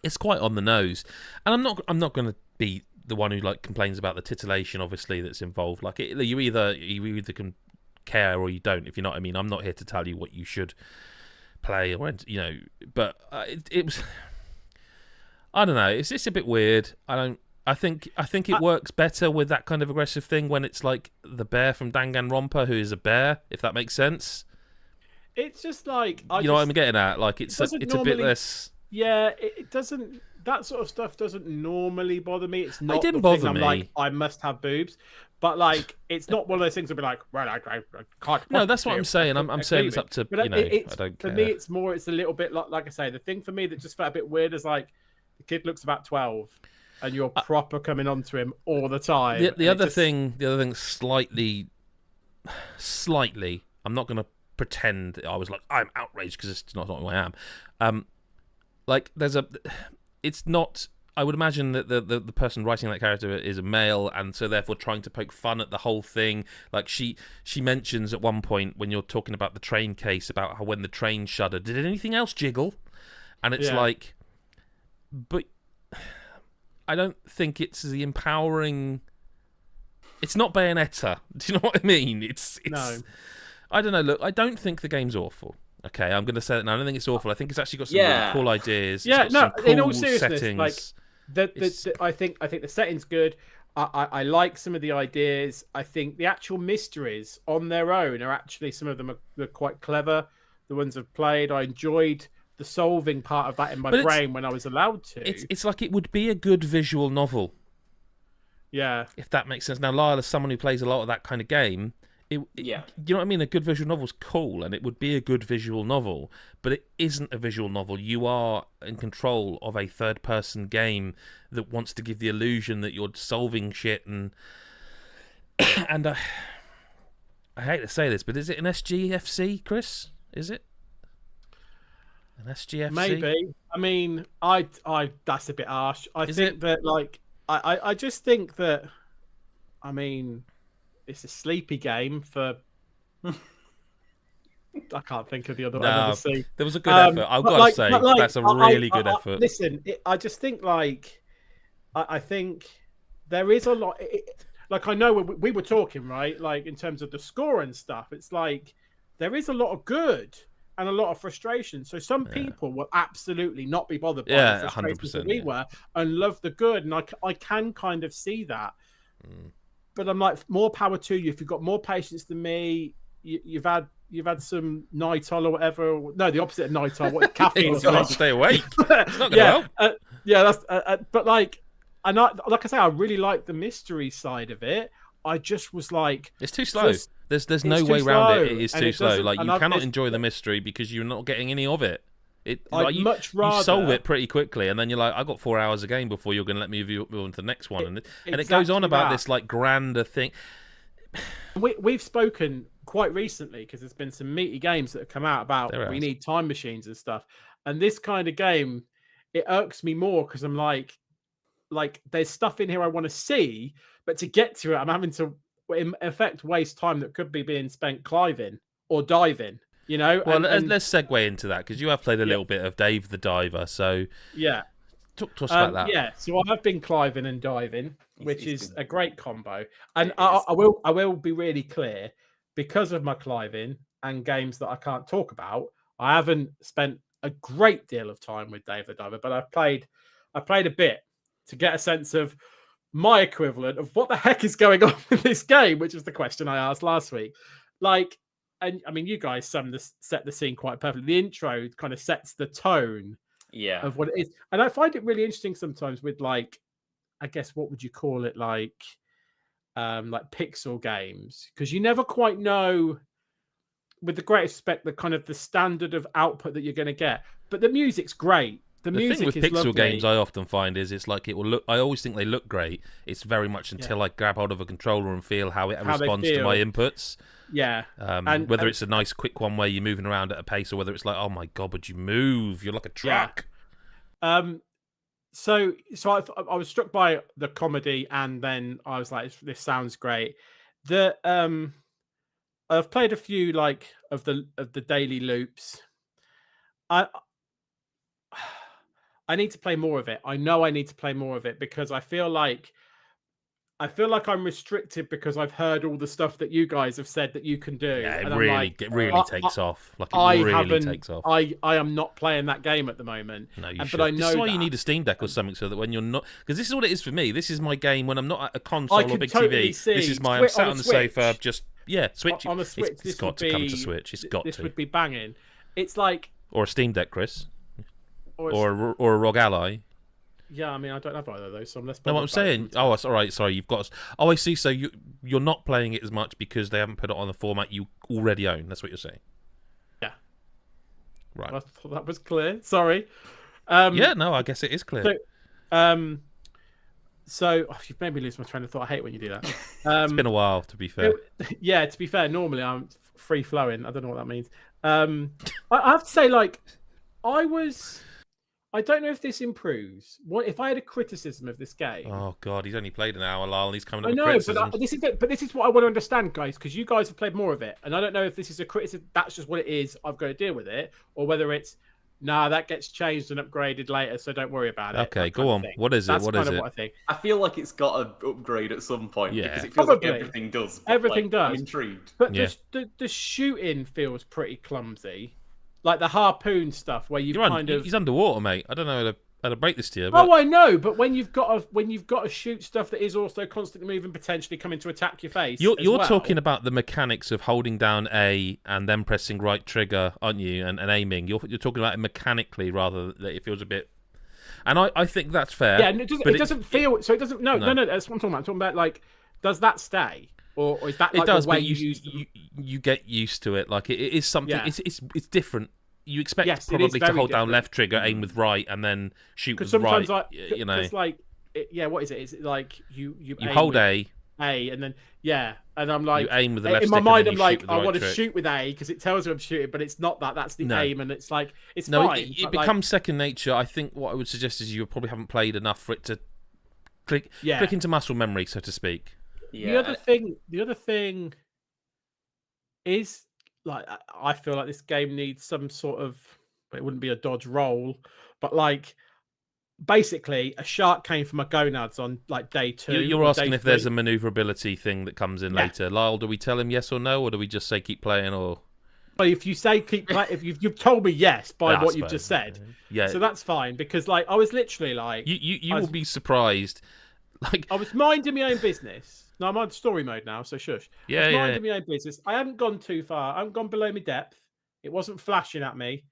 [SPEAKER 1] It's quite on the nose, and I'm not going to be the one who like complains about the titillation, obviously, that's involved. Like you either can care or you don't, if you know what I mean. I'm not here to tell you what you should play or but it was. I don't know. It's just a bit weird. I think it works better with that kind of aggressive thing when it's like the bear from Danganronpa, who is a bear, if that makes sense.
[SPEAKER 2] It's just like
[SPEAKER 1] what I'm getting at. Like it's a bit less.
[SPEAKER 2] Yeah, it doesn't. That sort of stuff doesn't normally bother me. It's not.
[SPEAKER 1] It didn't bother me.
[SPEAKER 2] Like, I must have boobs, but like it's not one of those things that'll be like, well, I can't.
[SPEAKER 1] No, that's what I'm saying. I'm saying it's up to I don't care.
[SPEAKER 2] For me, it's a little bit like I say. The thing for me that just felt a bit weird is like the kid looks about 12. And you're proper coming on to him all the time.
[SPEAKER 1] The other thing, slightly, I'm not going to pretend that I was like, I'm outraged, because it's not who I am. Like, it's not I would imagine that the person writing that character is a male, and so therefore trying to poke fun at the whole thing. Like she mentions at one point when you're talking about the train case about how when the train shuddered, did anything else jiggle? And it's like, but I don't think it's the empowering. It's not Bayonetta. Do you know what I mean? It's
[SPEAKER 2] No.
[SPEAKER 1] I don't know. Look, I don't think the game's awful. Okay, I'm going to say that now. I don't think it's awful. I think it's actually got some really cool ideas.
[SPEAKER 2] Yeah,
[SPEAKER 1] it's got some cool
[SPEAKER 2] in all seriousness,
[SPEAKER 1] settings.
[SPEAKER 2] like I think the setting's good. I like some of the ideas. I think the actual mysteries on their own are actually, some of them are quite clever. The ones I've played, I enjoyed the solving part of that in my brain when I was allowed to.
[SPEAKER 1] It's like it would be a good visual novel.
[SPEAKER 2] Yeah,
[SPEAKER 1] if that makes sense. Now, Lyle, as someone who plays a lot of that kind of game, you know what I mean? A good visual novel's cool, and it would be a good visual novel, but it isn't a visual novel. You are in control of a third-person game that wants to give the illusion that you're solving shit, and I hate to say this, but is it an SGFC, Chris? Is it an SGFC?
[SPEAKER 2] maybe. I mean, I that's a bit harsh. I just think that, I mean, it's a sleepy game for. I can't think of the other one.
[SPEAKER 1] There was a good effort. I've got to say that's a really good effort.
[SPEAKER 2] Listen, I just think I think there is a lot. Like I know we were talking, right? Like in terms of the score and stuff, it's like there is a lot of good and a lot of frustration. So some people will absolutely not be bothered by the frustrations that we were, and love the good. And I can kind of see that. But I'm like, more power to you. If you've got more patience than me, you've had some nitol or whatever. No, the opposite of nitol. What caffeine?
[SPEAKER 1] Stay awake. It's not gonna help.
[SPEAKER 2] That's. But like I say, I really like the mystery side of it. I just was like,
[SPEAKER 1] it's too slow. There's no way around it. It is too slow. Like you cannot enjoy the mystery because you're not getting any of it.
[SPEAKER 2] I'd much rather
[SPEAKER 1] you solve it pretty quickly, and then you're like, I got 4 hours a game before you're going to let me move on to the next one, and it goes on about this like grander thing.
[SPEAKER 2] We've spoken quite recently because there's been some meaty games that have come out about we need time machines and stuff, and this kind of game, it irks me more because I'm like there's stuff in here I want to see, but to get to it, I'm having to, in effect, waste time that could be being spent cliving or diving. You know,
[SPEAKER 1] well, let's segue into that because you have played a little bit of Dave the Diver, so talk to us about that.
[SPEAKER 2] Yeah, so I've been cliving and diving, which is a great combo, and I will be really clear, because of my cliving and games that I can't talk about, I haven't spent a great deal of time with Dave the Diver, but I played a bit to get a sense of my equivalent of what the heck is going on in this game, which is the question I asked last week. Like. And I mean, you guys set the scene quite perfectly. The intro kind of sets the tone of what it is. And I find it really interesting sometimes with, like, I guess, what would you call it? Like pixel games. Because you never quite know, with the greatest respect, the kind of the standard of output that you're going to get. But the music's great. The music
[SPEAKER 1] thing with
[SPEAKER 2] is
[SPEAKER 1] pixel
[SPEAKER 2] lovely.
[SPEAKER 1] games I often find is it's like it will look. I always think they look great. It's very much until I grab hold of a controller and feel how it responds to my inputs.
[SPEAKER 2] Yeah.
[SPEAKER 1] And whether it's a nice quick one where you're moving around at a pace, or whether it's like, oh my god, would you move? You're like a truck.
[SPEAKER 2] Yeah. So I was struck by the comedy, and then I was like, this sounds great. I've played a few of the daily loops. I need to play more of it. I know I need to play more of it because I feel like I'm restricted because I've heard all the stuff that you guys have said that you can do.
[SPEAKER 1] Yeah,
[SPEAKER 2] and
[SPEAKER 1] it really takes off. Like it really takes off.
[SPEAKER 2] I am not playing that game at the moment.
[SPEAKER 1] No, you should.
[SPEAKER 2] But I know
[SPEAKER 1] this is why you need a Steam Deck or something, so that when you're not, because this is what it is for me. This is my game when I'm not at a console or big TV. This is I'm sat on the sofa, just Switch.
[SPEAKER 2] On a Switch,
[SPEAKER 1] it's got to come to Switch. It's got to.
[SPEAKER 2] This would be banging. It's like
[SPEAKER 1] or a Steam Deck, Chris. Or a ROG Ally.
[SPEAKER 2] Yeah, I mean, I don't have either of those, so I'm less.
[SPEAKER 1] No, what I'm saying. Oh, that's all right. Sorry, you've got. Oh, I see. So you're not playing it as much because they haven't put it on the format you already own. That's what you're saying.
[SPEAKER 2] Yeah.
[SPEAKER 1] Right.
[SPEAKER 2] I thought that was clear. Sorry.
[SPEAKER 1] Yeah. No, I guess it is clear.
[SPEAKER 2] So you've made me lose my train of thought. I hate when you do that.
[SPEAKER 1] It's been a while, to be fair.
[SPEAKER 2] Yeah, to be fair, normally I'm free flowing. I don't know what that means. I have to say, I I don't know if this improves. What if I had a criticism of this game?
[SPEAKER 1] Oh God, he's only played an hour, Lyle, and he's coming up
[SPEAKER 2] I
[SPEAKER 1] with
[SPEAKER 2] know,
[SPEAKER 1] criticisms.
[SPEAKER 2] but this is what I want to understand, guys, because you guys have played more of it, and I don't know if this is a criticism. That's just what it is. I've got to deal with it, or whether it's that gets changed and upgraded later, so don't worry about it.
[SPEAKER 1] Okay, go on. What is it?
[SPEAKER 2] That's
[SPEAKER 1] what
[SPEAKER 2] kind
[SPEAKER 1] is
[SPEAKER 2] of
[SPEAKER 1] it?
[SPEAKER 2] what I think.
[SPEAKER 3] I feel like it's got to upgrade at some point
[SPEAKER 1] Yeah.
[SPEAKER 3] because it feels
[SPEAKER 2] Probably.
[SPEAKER 3] like everything does. But
[SPEAKER 2] Everything does.
[SPEAKER 3] I'm intrigued.
[SPEAKER 2] But
[SPEAKER 1] Yeah.
[SPEAKER 2] the shooting feels pretty clumsy, like the harpoon stuff where
[SPEAKER 1] He's underwater, mate. I don't know how to break this to you. But...
[SPEAKER 2] Oh, I know, but when you've got to shoot stuff that is also constantly moving, potentially coming to attack your face.
[SPEAKER 1] You're
[SPEAKER 2] well.
[SPEAKER 1] talking about the mechanics of holding down A and then pressing right trigger, aren't you? And aiming. You're talking about it mechanically rather than it feels a bit. And I think that's fair.
[SPEAKER 2] Yeah, and it doesn't feel so. It doesn't. No. That's what I'm talking about. I'm talking about like, does that stay, or is that like
[SPEAKER 1] it does,
[SPEAKER 2] the way
[SPEAKER 1] but
[SPEAKER 2] you use?
[SPEAKER 1] You get used to it. Like it is something.
[SPEAKER 2] Yeah.
[SPEAKER 1] It's different. You expect
[SPEAKER 2] Yes,
[SPEAKER 1] probably to hold down
[SPEAKER 2] different.
[SPEAKER 1] left trigger, aim with right, and then shoot with
[SPEAKER 2] sometimes
[SPEAKER 1] right.
[SPEAKER 2] it's like, what is it? Is it like you
[SPEAKER 1] hold
[SPEAKER 2] with
[SPEAKER 1] A,
[SPEAKER 2] and then and I'm like,
[SPEAKER 1] you aim with the left
[SPEAKER 2] in my
[SPEAKER 1] stick,
[SPEAKER 2] mind,
[SPEAKER 1] and
[SPEAKER 2] I'm
[SPEAKER 1] then you
[SPEAKER 2] like,
[SPEAKER 1] shoot with the
[SPEAKER 2] I
[SPEAKER 1] right
[SPEAKER 2] want to
[SPEAKER 1] trick.
[SPEAKER 2] shoot with A because it tells me I'm shooting, but it's not that. That's the
[SPEAKER 1] No.
[SPEAKER 2] aim, and it's like it's
[SPEAKER 1] No,
[SPEAKER 2] fine.
[SPEAKER 1] it becomes second nature. I think what I would suggest is you probably haven't played enough for it to click into muscle memory, so to speak.
[SPEAKER 3] Yeah.
[SPEAKER 2] The other thing is like I feel like this game needs some sort of. It wouldn't be a dodge roll, but like basically a shark came for my gonads on like day 2.
[SPEAKER 1] You're
[SPEAKER 2] or
[SPEAKER 1] asking
[SPEAKER 2] day
[SPEAKER 1] if there's
[SPEAKER 2] 3.
[SPEAKER 1] a maneuverability thing that comes in later. Lyle, do we tell him yes or no, or do we just say keep playing? Or
[SPEAKER 2] But if you say keep playing, if you've told me yes by
[SPEAKER 1] I
[SPEAKER 2] what you've
[SPEAKER 1] suppose,
[SPEAKER 2] just said,
[SPEAKER 1] yeah.
[SPEAKER 2] so that's fine because like I was literally like
[SPEAKER 1] You will be surprised. Like
[SPEAKER 2] I was minding my own business. No, I'm on story mode now, so shush.
[SPEAKER 1] Yeah,
[SPEAKER 2] I was
[SPEAKER 1] yeah.
[SPEAKER 2] minding my own business. I hadn't gone too far. I hadn't gone below my depth. It wasn't flashing at me.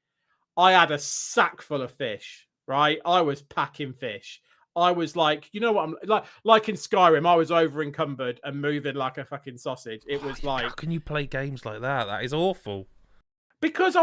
[SPEAKER 2] I had a sack full of fish, right? I was packing fish. I was like, you know what? I'm like in Skyrim, I was over encumbered and moving like a fucking sausage. It was like,
[SPEAKER 1] how can you play games like that? That is awful.
[SPEAKER 2] because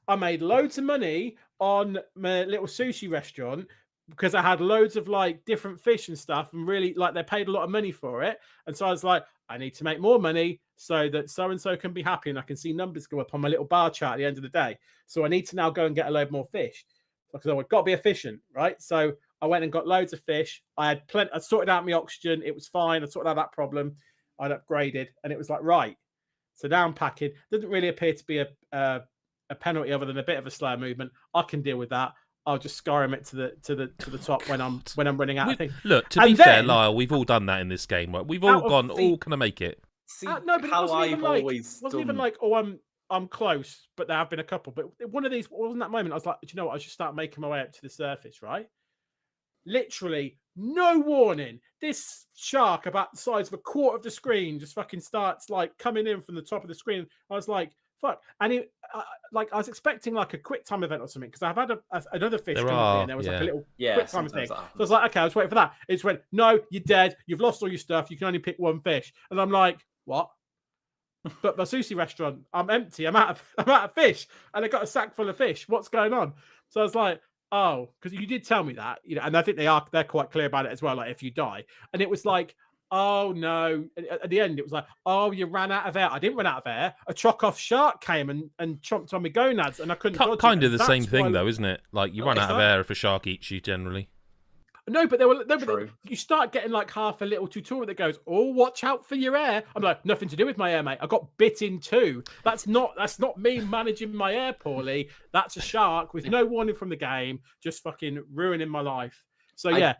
[SPEAKER 2] I made loads of money on my little sushi restaurant because I had loads of like different fish and stuff, and really like they paid a lot of money for it. And so I was like, I need to make more money so that so and so can be happy, and I can see numbers go up on my little bar chart at the end of the day. So I need to now go and get a load more fish because I've got to be efficient, right? So I went and got loads of fish. I had plenty. I sorted out my oxygen. It was fine. I sorted out that problem. I'd upgraded, and it was like right. So now I'm packing. Doesn't really appear to be a penalty other than a bit of a slow movement. I can deal with that. I'll just Skyrim it to the top when I'm running out of things.
[SPEAKER 1] Look, to be fair, Lyle, we've all done that in this game. Right? We've all gone, can I make it?
[SPEAKER 3] See,
[SPEAKER 2] no, but
[SPEAKER 3] how
[SPEAKER 2] it wasn't even like,
[SPEAKER 3] always
[SPEAKER 2] wasn't even like, I'm close, but there have been a couple. But one of these wasn't that moment. I was like, do you know what? I should start making my way up to the surface, right? Literally, no warning. This shark about the size of a quarter of the screen just fucking starts like coming in from the top of the screen. I was like, fuck. And I was expecting like a quick time event or something because I've had another fish come at me and there was like a little quick time thing. So I was like, okay, I was waiting for that. It just went, no, you're dead. You've lost all your stuff. You can only pick one fish. And I'm like, what? But my sushi restaurant, I'm empty. I'm out of fish, and I got a sack full of fish. What's going on? So I was like, oh, because you did tell me that, and I think they're quite clear about it as well. Like if you die, and it was like, oh no. At the end, it was like, oh, you ran out of air. I didn't run out of air. A chock-off shark came and chomped on my gonads, and I couldn't. Dodge
[SPEAKER 1] Kind
[SPEAKER 2] it.
[SPEAKER 1] of the same thing, though, isn't it? Like you run out of air if a shark eats you, generally.
[SPEAKER 2] No, but you start getting like half a little tutorial that goes, "Oh, watch out for your air." I'm like, nothing to do with my air, mate. I got bit in two. That's not me managing my air poorly. That's a shark with no warning from the game, just fucking ruining my life. So yeah.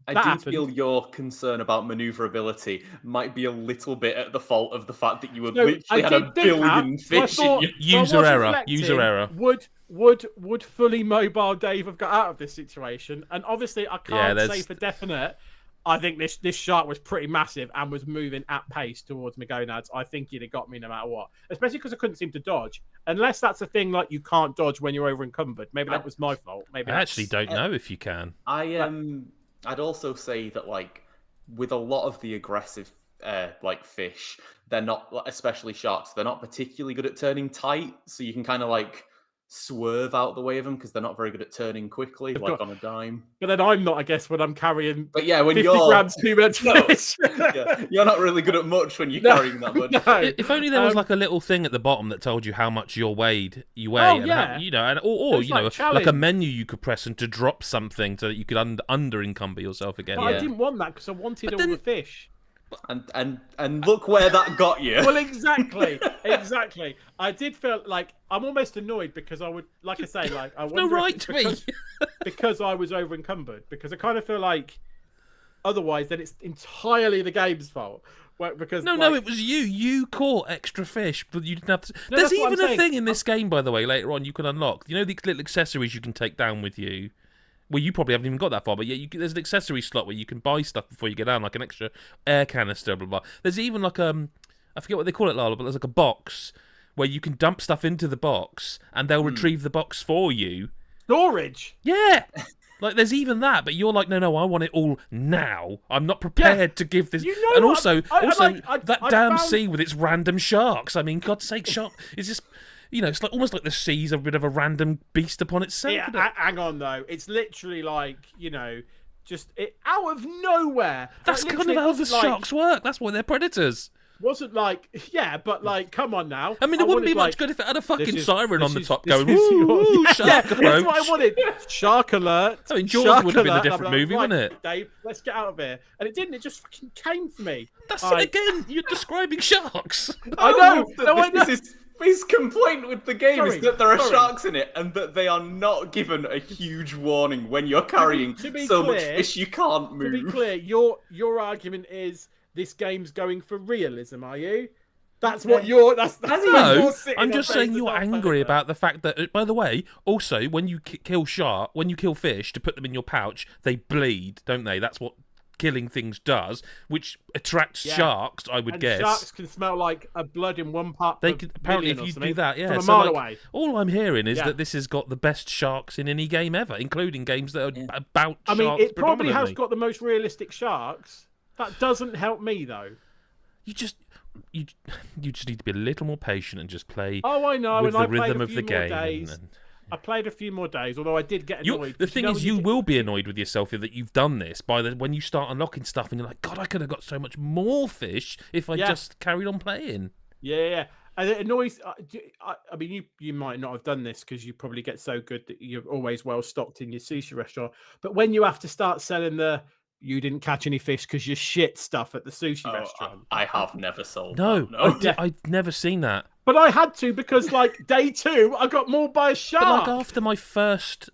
[SPEAKER 3] I feel your concern about maneuverability might be a little bit at the fault of the fact that you had literally had a billion fish.
[SPEAKER 1] User error.
[SPEAKER 2] Would fully mobile Dave have got out of this situation? And obviously, I can't say for definite. I think this shark was pretty massive and was moving at pace towards my gonads. I think he'd have got me no matter what, especially because I couldn't seem to dodge. Unless that's a thing like you can't dodge when you're over encumbered. Maybe that was my fault. Maybe
[SPEAKER 1] I actually don't know if you can.
[SPEAKER 3] I'd also say that, like, with a lot of the aggressive, like, fish, they're not, especially sharks, they're not particularly good at turning tight. So you can kind of, like, swerve out the way of them because they're not very good at turning quickly, like on a dime.
[SPEAKER 2] But then I'm not, I guess, when I'm carrying.
[SPEAKER 3] But yeah, when
[SPEAKER 2] 50
[SPEAKER 3] you're
[SPEAKER 2] grams too much fish.
[SPEAKER 3] You're not really good at much when you're carrying that much.
[SPEAKER 2] No.
[SPEAKER 1] If only there was like a little thing at the bottom that told you how much you weigh,
[SPEAKER 2] Oh,
[SPEAKER 1] and
[SPEAKER 2] yeah.
[SPEAKER 1] how, you know, and or you know, like a
[SPEAKER 2] challenge.
[SPEAKER 1] menu you could press and to drop something so that you could under encumber yourself again.
[SPEAKER 2] But I didn't want that because I wanted all the fish.
[SPEAKER 3] And look where that got you.
[SPEAKER 2] Well, exactly. I did feel like I'm almost annoyed because I would, like I say, like I
[SPEAKER 1] no right to me
[SPEAKER 2] because I was over encumbered. Because I kind of feel like otherwise, then it's entirely the game's fault. Because
[SPEAKER 1] no, it was you. You caught extra fish, but you didn't have to.
[SPEAKER 2] No,
[SPEAKER 1] There's even a thing in this game, by the way. Later on, you can unlock. You know the little accessories you can take down with you. Well, you probably haven't even got that far, but yeah, there's an accessory slot where you can buy stuff before you get down, like an extra air canister, blah, blah. There's even like I forget what they call it, Lyle, but there's like a box where you can dump stuff into the box and they'll retrieve the box for you.
[SPEAKER 2] Storage?
[SPEAKER 1] Yeah! Like, there's even that, but you're like, no, I want it all now. I'm not prepared to give this.
[SPEAKER 2] You know
[SPEAKER 1] and
[SPEAKER 2] what?
[SPEAKER 1] that damn sea with its random sharks. I mean, God's sake, shark is just... You know, it's like almost like the sea's a bit of a random beast upon itself.
[SPEAKER 2] Yeah, hang on though. It's literally like, you know, just out of nowhere.
[SPEAKER 1] That's kind of how the sharks work. That's why they're predators.
[SPEAKER 2] Wasn't like, yeah, but like, come on now.
[SPEAKER 1] I mean, it wouldn't be much good if it had a fucking siren on the top going,
[SPEAKER 2] woo,
[SPEAKER 1] shark approach.
[SPEAKER 2] That's what I wanted. Shark alert.
[SPEAKER 1] I mean, Jaws would have been a different movie, wouldn't it?
[SPEAKER 2] Dave, let's get out of here. And it didn't. It just fucking came for me.
[SPEAKER 1] That's it again. You're describing sharks.
[SPEAKER 2] I know.
[SPEAKER 3] His complaint with the game is that there are sharks in it and that they are not given a huge warning when you're carrying much fish you can't move.
[SPEAKER 2] To be clear, your argument is this game's going for realism, are you? That's what you're... That's
[SPEAKER 1] no, I'm just saying you're angry about the fact that, by the way, also, when you kill fish to put them in your pouch, they bleed, don't they? That's what killing things does, which attracts sharks, I would guess.
[SPEAKER 2] Sharks can smell like a blood in one part.
[SPEAKER 1] They could, apparently, if you do that,
[SPEAKER 2] from a mile away.
[SPEAKER 1] All I'm hearing is that this has got the best sharks in any game ever, including games that are about sharks.
[SPEAKER 2] I mean, it probably has got the most realistic sharks. That doesn't help me though.
[SPEAKER 1] You just need to be a little more patient and just play.
[SPEAKER 2] Oh, I know.
[SPEAKER 1] With
[SPEAKER 2] and
[SPEAKER 1] the rhythm of the game.
[SPEAKER 2] I played a few more days, although I did get annoyed.
[SPEAKER 1] The thing is, you will be annoyed with yourself that you've done this when you start unlocking stuff and you're like, God, I could have got so much more fish if I just carried on playing.
[SPEAKER 2] Yeah. And it annoys. I mean, you might not have done this because you probably get so good that you're always well stocked in your sushi restaurant. But when you have to start selling you didn't catch any fish because you shit stuff at the sushi restaurant.
[SPEAKER 3] I have never sold
[SPEAKER 1] that. No. I've never seen that.
[SPEAKER 2] But I had to because, like, day 2, I got mauled by a shark.
[SPEAKER 1] But, like, after my first,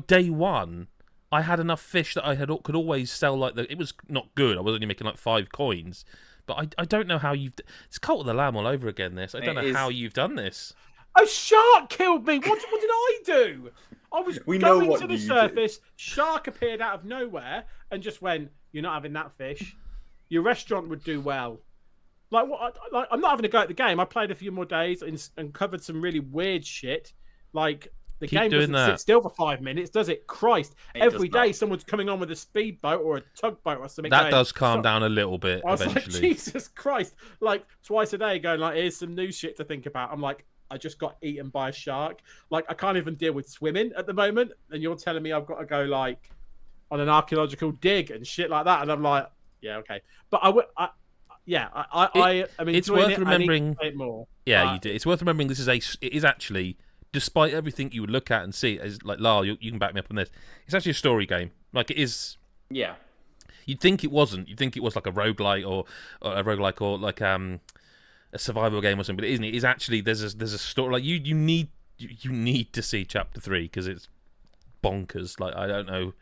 [SPEAKER 1] day 1, I had enough fish that I could always sell, it was not good. I was only making, 5 coins. But I don't know how you've... It's Cult of the Lamb all over again, this. I don't know how you've done this.
[SPEAKER 2] A shark killed me. What did I do? I was going to the surface. Shark appeared out of nowhere and just went, "You're not having that fish. Your restaurant would do well." I'm not having a go at the game. I played a few more days and covered some really weird shit. Like the game doesn't sit still for 5 minutes, does it? Christ! Every day someone's coming on with a speedboat or a tugboat or something.
[SPEAKER 1] That does calm down a little bit.
[SPEAKER 2] I was
[SPEAKER 1] eventually.
[SPEAKER 2] like, Jesus Christ! Like twice a day, going like, "Here's some new shit to think about." I'm like, I just got eaten by a shark. Like, I can't even deal with swimming at the moment. And you're telling me I've got to go, on an archaeological dig and shit like that. And I'm like, yeah, okay. But I mean,
[SPEAKER 1] it's worth remembering.
[SPEAKER 2] I need to play it more.
[SPEAKER 1] Yeah, you do. It's worth remembering it is actually, despite everything you would look at and see, as like, Lyle, you can back me up on this, it's actually a story game. Like, it is.
[SPEAKER 3] Yeah.
[SPEAKER 1] You'd think it wasn't. You'd think it was like a roguelike or like, a survival game or something, but it isn't. It is actually there's a story. Like you need to see chapter 3 because it's bonkers. Like, I don't know.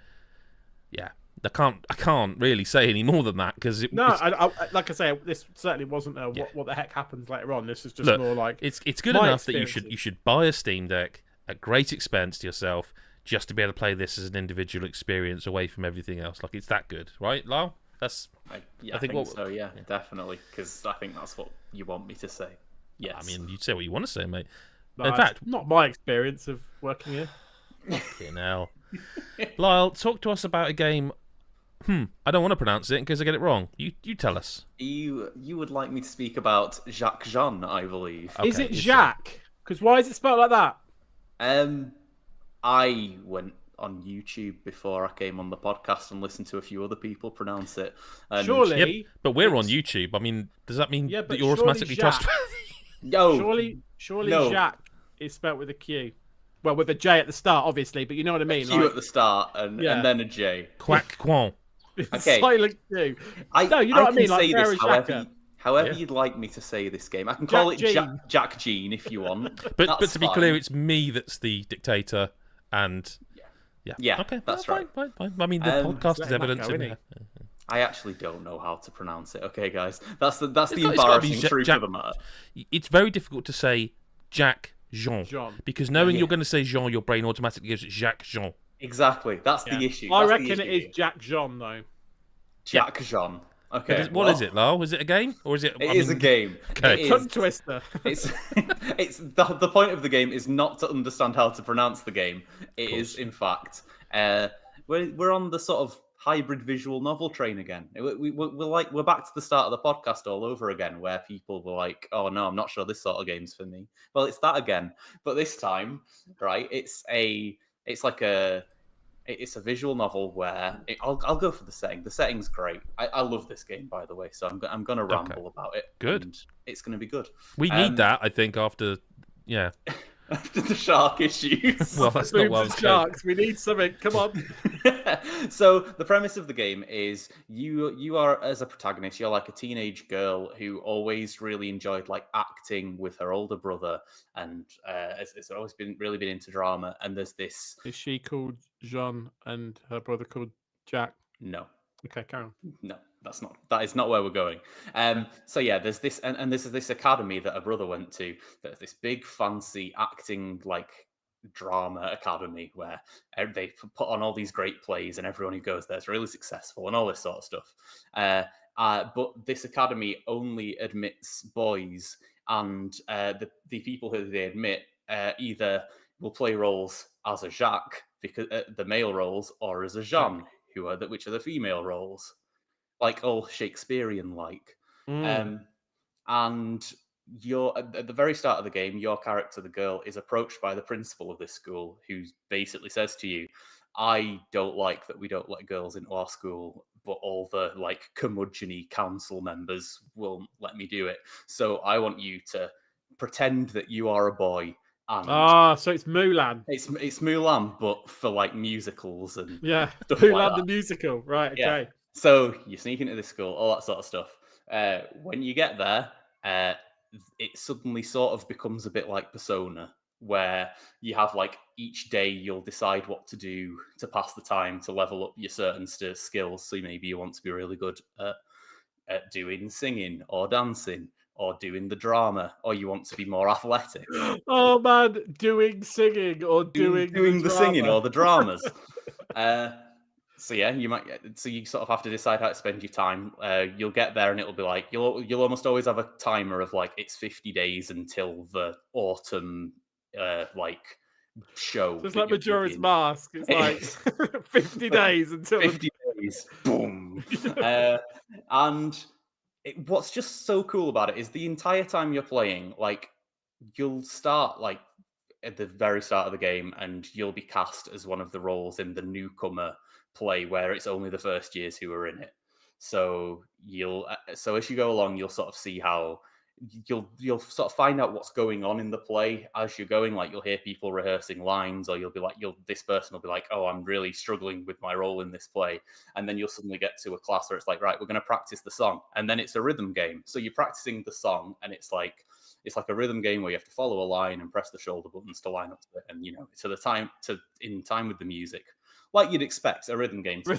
[SPEAKER 1] Yeah, I can't really say any more than that because
[SPEAKER 2] like I say, this certainly wasn't what the heck happens later on. This is just more like
[SPEAKER 1] it's good enough that you should buy a Steam Deck at great expense to yourself just to be able to play this as an individual experience away from everything else. Like, it's that good, right, Lyle?
[SPEAKER 3] I think so. Yeah, definitely. Because I think that's what you want me to say. Yes.
[SPEAKER 1] I mean, you'd say what you want to say, mate.
[SPEAKER 2] No,
[SPEAKER 1] in fact,
[SPEAKER 2] not my experience of working here.
[SPEAKER 1] Fucking hell. Lyle, talk to us about a game. I don't want to pronounce it in case I get it wrong. You tell us.
[SPEAKER 3] You would like me to speak about Jack Jeanne, I believe.
[SPEAKER 2] Okay, is it Jacques? Because why is it spelled like that?
[SPEAKER 3] I went on YouTube before I came on the podcast and listened to a few other people pronounce it. And
[SPEAKER 2] surely,
[SPEAKER 1] but we're on YouTube. I mean, does that mean that you're automatically trustworthy?
[SPEAKER 3] No.
[SPEAKER 2] Surely Jack is spelt with a Q. Well, with a J at the start, obviously, but you know what I mean.
[SPEAKER 3] A Q at the start and then a J.
[SPEAKER 1] Quack quon.
[SPEAKER 2] Okay. Silent Q. No, you know what I mean.
[SPEAKER 3] Say like this however you'd like me to say this game. I can call it Jack Jeanne if you want.
[SPEAKER 1] but to be clear, it's me that's the dictator, and yeah. Okay,
[SPEAKER 3] that's right.
[SPEAKER 1] Fine. I mean, the podcast is evidence in there.
[SPEAKER 3] I actually don't know how to pronounce it. Okay, guys, that's the embarrassing truth of the matter.
[SPEAKER 1] It's very difficult to say Jack Jeanne because knowing you're going to say Jean, your brain automatically gives it Jack Jeanne.
[SPEAKER 3] Exactly, that's the issue.
[SPEAKER 2] I reckon it is Jack Jeanne though.
[SPEAKER 3] Jack Jeanne. Okay.
[SPEAKER 1] What is it, Lyle? Is it a game or is it?
[SPEAKER 3] It is a game.
[SPEAKER 1] Okay.
[SPEAKER 2] Tongue twister.
[SPEAKER 3] It's the point of the game is not to understand how to pronounce the game. It is, in fact, we're on the sort of hybrid visual novel train again. We're back to the start of the podcast all over again, where people were like, "Oh no, I'm not sure this sort of game's for me." Well, it's that again, but this time, right? It's a visual novel where I'll go for the setting. The setting's great. I love this game, by the way, so I'm going to ramble about it.
[SPEAKER 1] Good.
[SPEAKER 3] It's going to be good.
[SPEAKER 1] We need that, I think, after
[SPEAKER 3] after the shark issues.
[SPEAKER 1] Well, that's not what I was
[SPEAKER 2] sharks. We need something. Come on.
[SPEAKER 3] So the premise of the game is you are, as a protagonist, you're like a teenage girl who always really enjoyed like acting with her older brother, and has always been into drama. And there's this.
[SPEAKER 2] Is she called Jean and her brother called Jack?
[SPEAKER 3] No.
[SPEAKER 2] Okay, carry on.
[SPEAKER 3] No, that is not where we're going. So yeah, there's this, and this is this academy that her brother went to. There's this big fancy acting like drama academy where they put on all these great plays, and everyone who goes there is really successful and all this sort of stuff. But this academy only admits boys, and the people who they admit either will play roles as a Jacques, because the male roles, or as a Jeanne, which are the female roles, like all Shakespearean like. And you're at the very start of the game, your character, the girl, is approached by the principal of this school, who basically says to you, "I don't like that we don't let girls into our school, but all the like curmudgeon-y council members will let me do it. So I want you to pretend that you are a boy."
[SPEAKER 2] So it's Mulan.
[SPEAKER 3] It's Mulan, but for like musicals and
[SPEAKER 2] Mulan
[SPEAKER 3] like
[SPEAKER 2] the musical, right? Okay.
[SPEAKER 3] Yeah. So you sneak into this school, all that sort of stuff. When you get there, it suddenly sort of becomes a bit like Persona, where you have like each day you'll decide what to do to pass the time to level up your certain skills. So maybe you want to be really good at doing singing or dancing, or doing the drama, or you want to be more athletic.
[SPEAKER 2] Oh man, doing singing or doing
[SPEAKER 3] the singing or the dramas. So yeah, you sort of have to decide how to spend your time. You'll get there and it'll be like you'll almost always have a timer of like it's 50 days until the autumn show.
[SPEAKER 2] So it's like Majora's Mask. It's like 50 days until
[SPEAKER 3] 50 days. Boom. And what's just so cool about it is the entire time you're playing, like you'll start like at the very start of the game, and you'll be cast as one of the roles in the newcomer play, where it's only the first years who are in it. So as you go along, you'll sort of see how you'll sort of find out what's going on in the play as you're going. Like you'll hear people rehearsing lines, or you'll be like, this person will be like, "Oh, I'm really struggling with my role in this play," and then you'll suddenly get to a class where it's like, "Right, we're going to practice the song," and then it's a rhythm game. So you're practicing the song, and it's like a rhythm game where you have to follow a line and press the shoulder buttons to line up to it, and in time with the music, like you'd expect a rhythm game to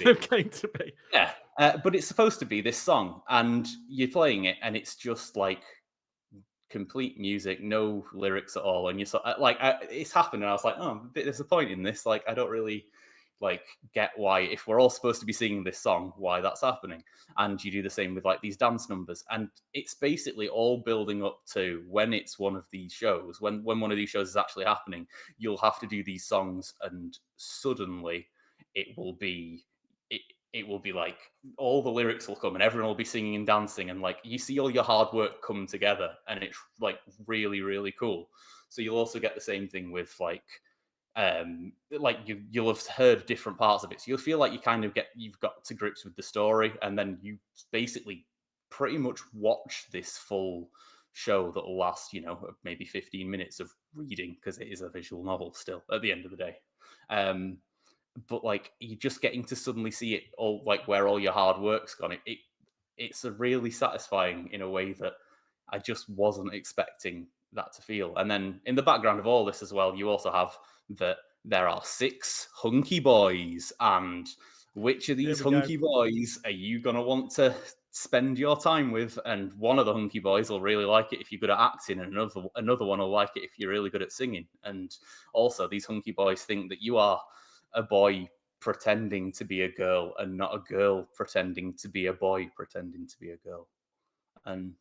[SPEAKER 3] be. Yeah, but it's supposed to be this song, and you're playing it, and it's just like complete music, no lyrics at all, and you're sort of, it's happened, and I was like, oh, I'm a bit disappointed in this. Like, I don't really get why, if we're all supposed to be singing this song, why that's happening. And you do the same with like these dance numbers, and it's basically all building up to when it's one of these shows, when one of these shows is actually happening, you'll have to do these songs, and suddenly it will be like all the lyrics will come and everyone will be singing and dancing, and like you see all your hard work come together, and it's like really, really cool. So you'll also get the same thing with like like you'll have heard different parts of it, so you'll feel like you've got to grips with the story, and then you basically pretty much watch this full show that will last, maybe 15 minutes of reading, because it is a visual novel still at the end of the day. But like you're just getting to suddenly see it all, like where all your hard work's gone. It's a really satisfying in a way that I just wasn't expecting that to feel. And then in the background of all this as well, you also have that there are 6 hunky boys, and which of these hunky boys are you going to want to spend your time with? And one of the hunky boys will really like it if you're good at acting, and another one will like it if you're really good at singing. And also, these hunky boys think that you are a boy pretending to be a girl, and not a girl pretending to be a boy pretending to be a girl, and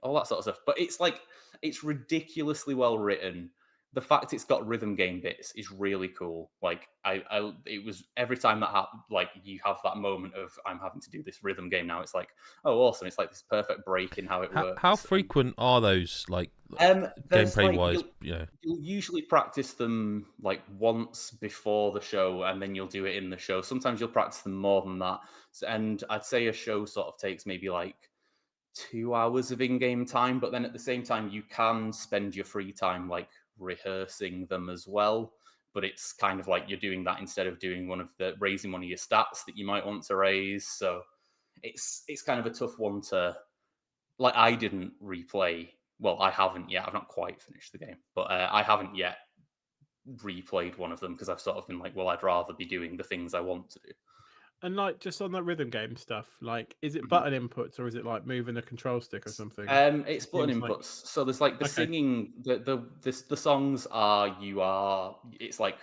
[SPEAKER 3] all that sort of stuff. But it's ridiculously well written. The fact it's got rhythm game bits is really cool. Like it was every time that like you have that moment of I'm having to do this rhythm game now. It's like, oh, awesome! It's like this perfect break in how it works.
[SPEAKER 1] How frequent are those, like gameplay wise?
[SPEAKER 3] You'll usually practice them like once before the show, and then you'll do it in the show. Sometimes you'll practice them more than that. And I'd say a show sort of takes maybe like 2 hours of in-game time, but then at the same time you can spend your free time like rehearsing them as well. But it's kind of like you're doing that instead of doing raising one of your stats that you might want to raise. So it's kind of a tough one to, like, I didn't replay. Well, I haven't yet. I've not quite finished the game, but I haven't yet replayed one of them because I've sort of been like, well, I'd rather be doing the things I want to do.
[SPEAKER 2] And like just on that rhythm game stuff, like is it button inputs or is it like moving a control stick or something?
[SPEAKER 3] It's button inputs. So there's like the singing. The songs it's like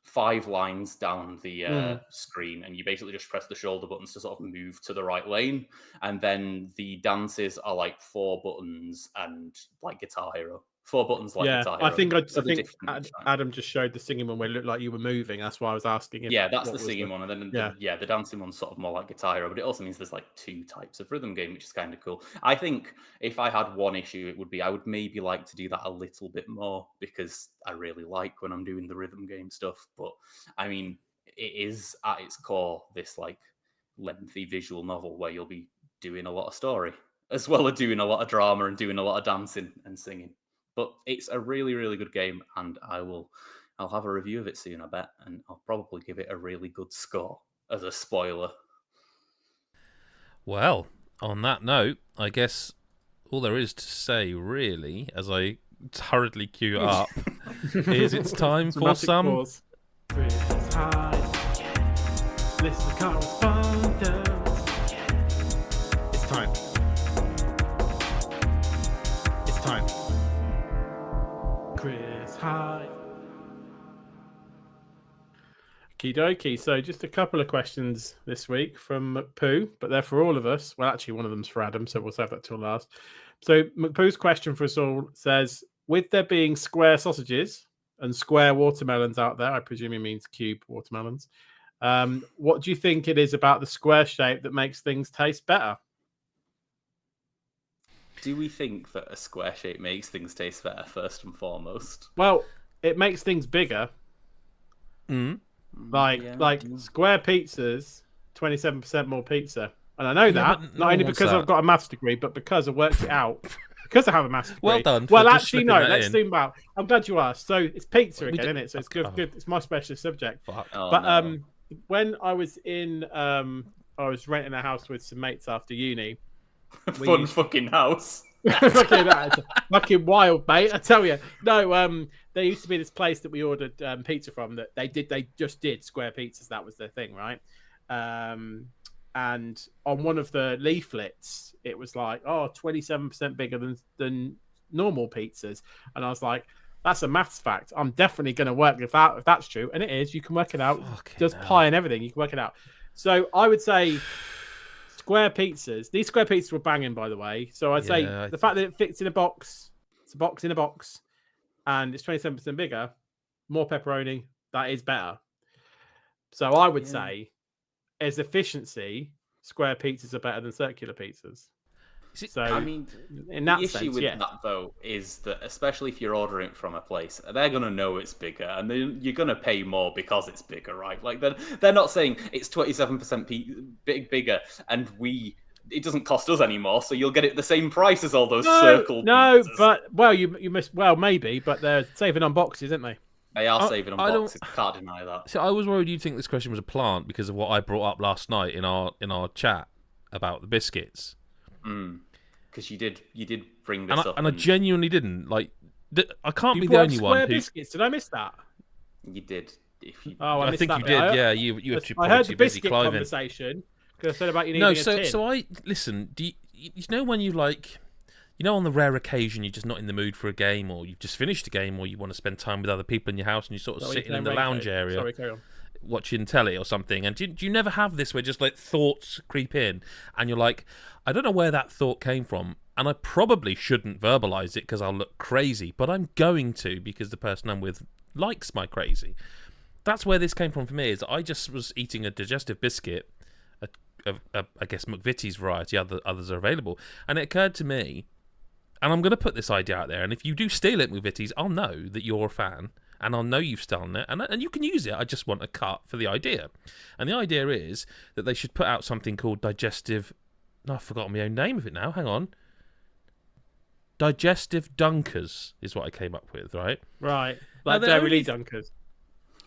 [SPEAKER 3] 5 lines down the screen, and you basically just press the shoulder buttons to sort of move to the right lane. And then the dances are like 4 buttons and like Guitar Hero. 4 buttons like Guitar Hero.
[SPEAKER 2] I think Adam just showed the singing one where it looked like you were moving. That's why I was asking.
[SPEAKER 3] That's the singing one, and then the dancing one's sort of more like Guitar Hero. But it also means there's like 2 types of rhythm game, which is kind of cool. I think if I had one issue, it would be I would maybe like to do that a little bit more, because I really like when I'm doing the rhythm game stuff. But I mean, it is at its core this like lengthy visual novel where you'll be doing a lot of story as well as doing a lot of drama and doing a lot of dancing and singing. But it's a really, really good game, and I'll have a review of it soon, I bet, and I'll probably give it a really good score as a spoiler.
[SPEAKER 1] Well, on that note, I guess all there is to say, really, as I hurriedly queue it up, is it's time for some...
[SPEAKER 2] Pause. Chris Hyde. Listen to Correspondence. It's time. It's time. Chris Hyde. Okie dokie. So just a couple of questions this week from McPoo, but they're for all of us. Well, actually, one of them's for Adam, so we'll save that till last. So McPoo's question for us all says, with there being square sausages and square watermelons out there, I presume he means cube watermelons, what do you think it is about the square shape that makes things taste better?
[SPEAKER 3] Do we think that a square shape makes things taste better, first and foremost?
[SPEAKER 2] Well, it makes things bigger. Like square pizzas, 27% more pizza. And I know that, not only because I've got a maths degree, but because I worked it out. Because I have a maths degree.
[SPEAKER 1] Well done.
[SPEAKER 2] Well, actually, no, let's zoom out. I'm glad you asked. So it's pizza again, isn't it? So it's good. It's my specialist subject. When I was I was renting a house with some mates after uni.
[SPEAKER 3] Fucking house.
[SPEAKER 2] Fucking wild, mate. I tell you. No, there used to be this place that we ordered pizza from that they just did square pizzas. That was their thing, right? And on one of the leaflets, it was like, 27% bigger than normal pizzas. And I was like, that's a maths fact. I'm definitely going to work with that if that's true. And it is. You can work it out. Just pie and everything. You can work it out. So I would say square pizzas. These square pizzas were banging, by the way. So I'd say the fact that it fits in a box, it's a box in a box, and it's 27% bigger, more pepperoni, that is better. So I would say, as efficiency, square pizzas are better than circular pizzas. So
[SPEAKER 3] I mean,
[SPEAKER 2] in that
[SPEAKER 3] the issue
[SPEAKER 2] sense,
[SPEAKER 3] with
[SPEAKER 2] yeah.
[SPEAKER 3] that though is that especially if you're ordering it from a place, they're gonna know it's bigger, and then you're gonna pay more because it's bigger, right? Like they're not saying it's 27% bigger, and it doesn't cost us anymore, so you'll get it the same price as all those circle pizzas.
[SPEAKER 2] But you must maybe, but they're saving on boxes, aren't they?
[SPEAKER 3] They are saving on boxes. Can't deny that.
[SPEAKER 1] So I was worried you'd think this question was a plant because of what I brought up last night in our chat about the biscuits.
[SPEAKER 3] Because you did bring this up,
[SPEAKER 1] and I genuinely didn't. Like, I can't be
[SPEAKER 2] You
[SPEAKER 1] the
[SPEAKER 2] brought
[SPEAKER 1] only
[SPEAKER 2] square
[SPEAKER 1] one who.
[SPEAKER 2] biscuits. Did I miss that?
[SPEAKER 3] you did. If you,
[SPEAKER 2] Oh,
[SPEAKER 1] I think you
[SPEAKER 2] that
[SPEAKER 1] did.
[SPEAKER 2] bit.
[SPEAKER 1] Yeah, you actually
[SPEAKER 2] I
[SPEAKER 1] probably
[SPEAKER 2] heard
[SPEAKER 1] too
[SPEAKER 2] the
[SPEAKER 1] busy
[SPEAKER 2] biscuit
[SPEAKER 1] climbing.
[SPEAKER 2] conversation because I said about you needing
[SPEAKER 1] No,
[SPEAKER 2] a tin.
[SPEAKER 1] so I listen. Do you know when you like, on the rare occasion you're just not in the mood for a game, or you've just finished a game, or you want to spend time with other people in your house, and you're sort of sitting in the lounge area,
[SPEAKER 2] Sorry, carry on.
[SPEAKER 1] watching telly or something, and do you never have this where just like thoughts creep in, and you're like, I don't know where that thought came from, and I probably shouldn't verbalize it because I'll look crazy, but I'm going to because the person I'm with likes my crazy. That's where this came from for me. Is I just was eating a digestive biscuit, I guess McVitie's variety. Others are available, and it occurred to me, and I'm going to put this idea out there. And if you do steal it, McVitie's, I'll know that you're a fan, and I'll know you've stolen it, and you can use it. I just want a cut for the idea, and the idea is that they should put out something called digestive. No, I've forgotten my own name of it now. Hang on. Digestive dunkers is what I came up with, right?
[SPEAKER 2] Right, like Dairy Lee dunkers.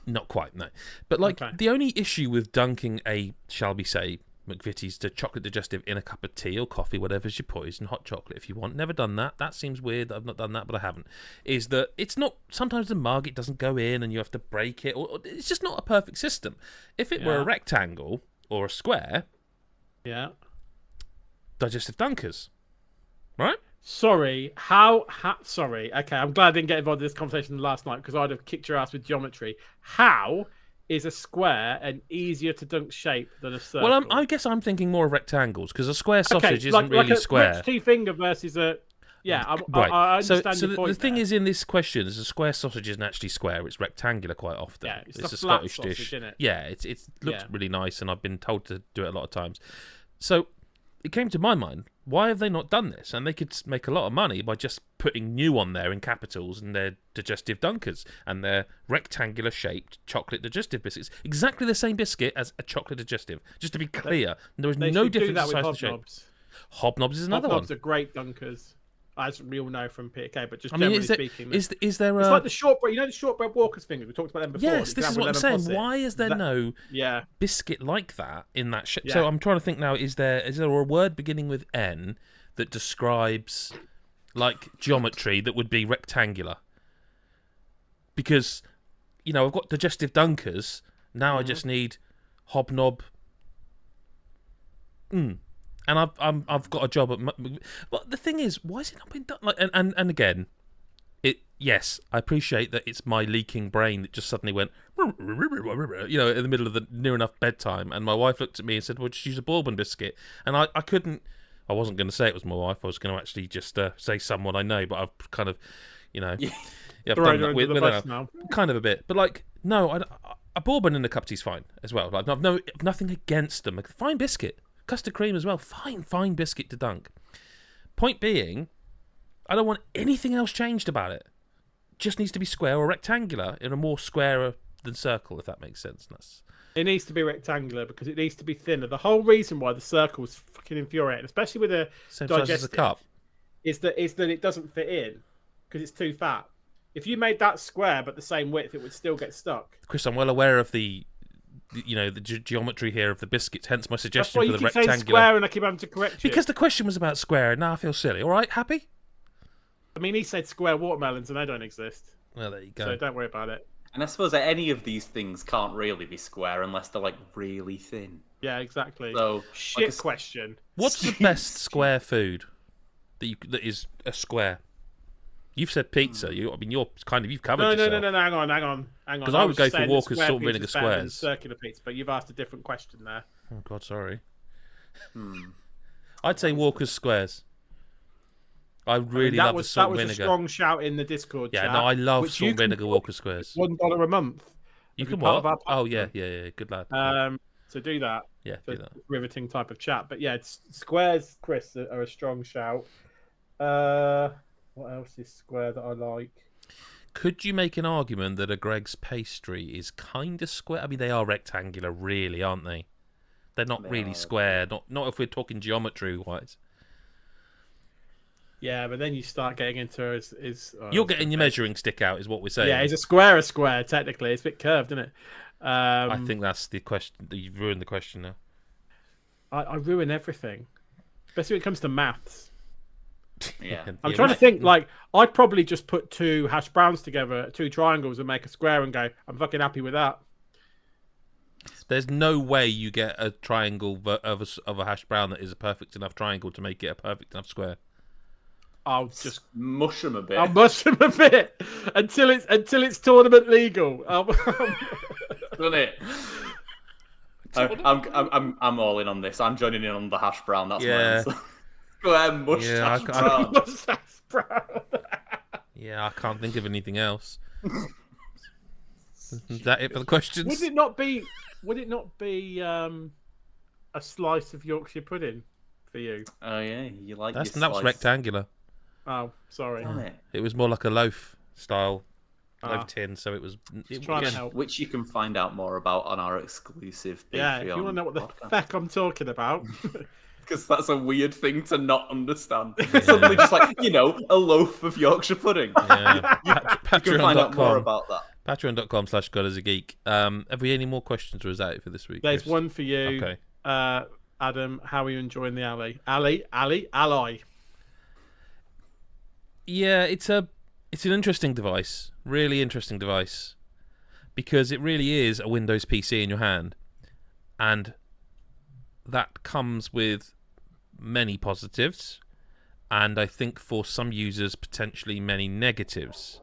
[SPEAKER 1] Not quite, no. But like the only issue with dunking a, shall we say, McVitie's to chocolate digestive in a cup of tea or coffee, whatever's your poison, hot chocolate if you want. Never done that. That seems weird that I've not done that, but I haven't. Is that it's not, sometimes the mug, it doesn't go in and you have to break it, or it's just not a perfect system. If it were a rectangle or a square, digestive dunkers, right?
[SPEAKER 2] Sorry, sorry. Okay, I'm glad I didn't get involved in this conversation last night because I'd have kicked your ass with geometry. How is a square an easier to dunk shape than a circle?
[SPEAKER 1] Well, I guess I'm thinking more of rectangles because a square sausage isn't really square.
[SPEAKER 2] Like a two-finger versus a... Yeah,
[SPEAKER 1] right.
[SPEAKER 2] I understand
[SPEAKER 1] so
[SPEAKER 2] your point
[SPEAKER 1] the thing
[SPEAKER 2] there.
[SPEAKER 1] is, in this question, is a square sausage isn't actually square; it's rectangular quite often.
[SPEAKER 2] Yeah, it's
[SPEAKER 1] a
[SPEAKER 2] a flat
[SPEAKER 1] Scottish
[SPEAKER 2] sausage,
[SPEAKER 1] dish.
[SPEAKER 2] isn't it?
[SPEAKER 1] Yeah, it looks really nice, and I've been told to do it a lot of times. So it came to my mind: why have they not done this? And they could make a lot of money by just putting new on there in capitals and their digestive dunkers and their rectangular-shaped chocolate digestive biscuits. Exactly the same biscuit as a chocolate digestive. Just to be clear, there is no difference in size and shape. Hobnobs is another one.
[SPEAKER 2] Hobnobs are great dunkers, as we all know from Peter Kay. But just speaking,
[SPEAKER 1] is there a...
[SPEAKER 2] It's like the shortbread. You know the shortbread Walker's fingers. We talked about them before.
[SPEAKER 1] Yes, this is what I'm saying. Why is there no biscuit like that in that shape? So I'm trying to think now. Is there a word beginning with N that describes like geometry that would be rectangular? Because I've got digestive dunkers. Now I just need hobnob. And I've got a job at. But the thing is, why has it not been done? Like, and again, yes, I appreciate that it's my leaking brain that just suddenly went, in the middle of the near enough bedtime, and my wife looked at me and said, "Well, just use a bourbon biscuit," and I couldn't. I wasn't going to say it was my wife. I was going to actually just say someone I know, but I've kind of, I've done that with her now. Kind of a bit, but like, no, a bourbon in a cup of tea is fine as well. Like, I've nothing against them. Like, fine biscuit. Custard cream as well. Fine biscuit to dunk. Point being, I don't want anything else changed about it. Just needs to be square or rectangular in a more square than circle, if that makes sense.
[SPEAKER 2] It needs to be rectangular because it needs to be thinner. The whole reason why the circle is fucking infuriating, especially with a
[SPEAKER 1] same size as a cup,
[SPEAKER 2] is that it doesn't fit in because it's too fat. If you made that square but the same width, it would still get stuck.
[SPEAKER 1] Chris, I'm well aware of the geometry here of the biscuits, hence my suggestion for the rectangular.
[SPEAKER 2] That's why you keep saying square and I keep having to correct you.
[SPEAKER 1] Because the question was about square, and now I feel silly. All right, happy?
[SPEAKER 2] I mean, he said square watermelons and they don't exist.
[SPEAKER 1] Well, there you go.
[SPEAKER 2] So don't worry about it.
[SPEAKER 3] And I suppose that any of these things can't really be square unless they're like really thin.
[SPEAKER 2] Yeah, exactly.
[SPEAKER 3] So
[SPEAKER 2] question.
[SPEAKER 1] What's the best square food that is a square? You've said pizza. You've covered yourself.
[SPEAKER 2] No. Hang on.
[SPEAKER 1] Because I would go for Walker's salt and vinegar squares.
[SPEAKER 2] Circular pizza, but you've asked a different question there.
[SPEAKER 1] Oh God, sorry. I'd say Walker's squares. I really love the salt and vinegar.
[SPEAKER 2] That was a strong shout in the Discord chat.
[SPEAKER 1] Yeah, no, I love salt and vinegar Walker squares.
[SPEAKER 2] $1 a month.
[SPEAKER 1] You can what? Oh yeah, good lad.
[SPEAKER 2] So do that.
[SPEAKER 1] Yeah,
[SPEAKER 2] for
[SPEAKER 1] do that.
[SPEAKER 2] riveting type of chat. But yeah, it's squares, Chris, are a strong shout. What else is square that I like?
[SPEAKER 1] Could you make an argument that a Greg's pastry is kind of square? I mean, they are rectangular, really, aren't they? They're not really square. Not if we're talking geometry-wise.
[SPEAKER 2] Yeah, but then you start getting into
[SPEAKER 1] You're getting your measuring stick out, is what we're saying.
[SPEAKER 2] Yeah, is a square technically? It's a bit curved, isn't it?
[SPEAKER 1] I think that's the question. You've ruined the question now.
[SPEAKER 2] I ruin everything, especially when it comes to maths.
[SPEAKER 3] Yeah.
[SPEAKER 2] I'm trying to think, like, I'd probably just put two hash browns together, two triangles, and make a square and go, I'm fucking happy with that.
[SPEAKER 1] There's no way you get a triangle of a hash brown that is a perfect enough triangle to make it a perfect enough square.
[SPEAKER 2] I'll just
[SPEAKER 3] mush them a bit.
[SPEAKER 2] I'll mush them a bit until it's tournament legal.
[SPEAKER 3] Doesn't it? I'm all in on this. I'm joining in on the hash brown. That's my answer. Go ahead, mustache brown.
[SPEAKER 2] Mustache brown.
[SPEAKER 1] Yeah, I can't think of anything else. Is that it for the questions?
[SPEAKER 2] Would it not be a slice of Yorkshire pudding for you?
[SPEAKER 3] Oh yeah, you like
[SPEAKER 1] that
[SPEAKER 3] your
[SPEAKER 1] was rectangular.
[SPEAKER 2] Oh, sorry.
[SPEAKER 1] It was more like a loaf style loaf tin, so it was
[SPEAKER 2] trying to help.
[SPEAKER 3] Which you can find out more about on our exclusive Patreon.
[SPEAKER 2] Yeah, if you want to know what the fuck I'm talking about.
[SPEAKER 3] Because that's a weird thing to not understand. Suddenly just like, a loaf of Yorkshire pudding.
[SPEAKER 1] Yeah.
[SPEAKER 3] You can find out more about that.
[SPEAKER 1] Patreon.com/GodIsAGeek. Have we any more questions, or is that it for this week?
[SPEAKER 2] There's
[SPEAKER 1] Chris?
[SPEAKER 2] one for you.
[SPEAKER 1] Okay.
[SPEAKER 2] Adam, how are you enjoying the Ally?
[SPEAKER 1] Yeah, it's an interesting device. Really interesting device. Because it really is a Windows PC in your hand. And that comes with many positives, and I think for some users potentially many negatives.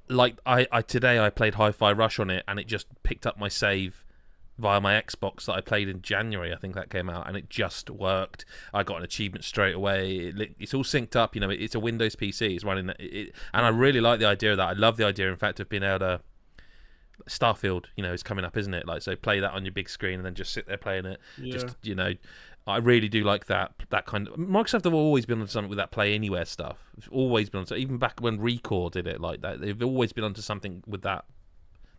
[SPEAKER 1] Like today I played Hi-Fi Rush on it, and it just picked up my save via my Xbox that I played in January. I think that came out, and it just worked. I got an achievement straight away. It's all synced up. It's a Windows PC. It's running it, and I really like the idea of that. I love the idea, in fact, of being able to. Starfield, is coming up, isn't it? Like, so play that on your big screen and then just sit there playing it.
[SPEAKER 2] Yeah.
[SPEAKER 1] Just, I really do like that kind of. Microsoft have always been on something with that Play Anywhere stuff. It's always been on. So even back when Recore did it like that, they've always been onto something with that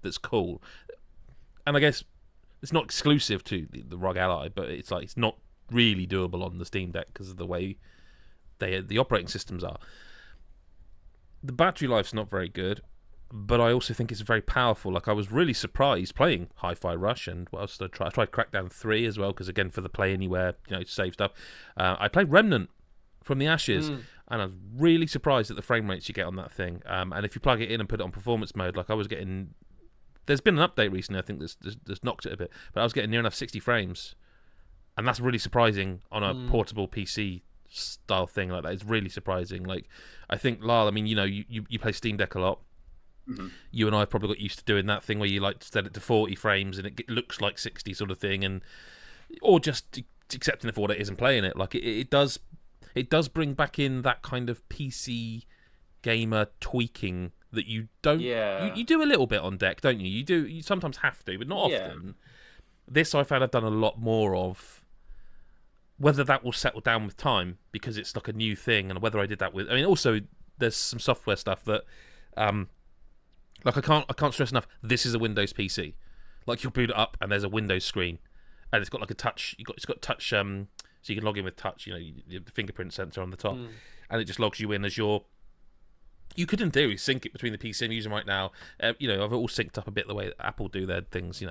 [SPEAKER 1] that's cool. And I guess it's not exclusive to the ROG Ally, but it's not really doable on the Steam Deck because of the way the operating systems are. The battery life's not very good. But I also think it's very powerful. Like, I was really surprised playing Hi-Fi Rush, and what else did I try? I tried Crackdown 3 as well, because again, for the Play Anywhere, save stuff. I played Remnant from the Ashes, and I was really surprised at the frame rates you get on that thing. And if you plug it in and put it on performance mode, like I was getting... There's been an update recently, I think, that's knocked it a bit, but I was getting near enough 60 frames. And that's really surprising on a portable PC style thing like that. It's really surprising. Like, I think, Lyle, I mean, you play Steam Deck a lot. Mm-hmm. You and I have probably got used to doing that thing where you set it to 40 frames and it looks like 60 sort of thing, or just accepting it for what it is and playing it. Like it does bring back in that kind of PC gamer tweaking that you don't. You do a little bit on deck, don't you? You sometimes have to, but not often. This I found I've done a lot more of. Whether that will settle down with time because it's like a new thing, and whether I did that with. I mean, also there's some software stuff that. Like I can't stress enough. This is a Windows PC. Like you'll boot it up and there's a Windows screen, and it's got like a touch. It's got touch. So you can log in with touch. The fingerprint sensor on the top, and it just logs you in as your. You could in theory sync it between the PC I'm using right now. I've all synced up a bit the way that Apple do their things.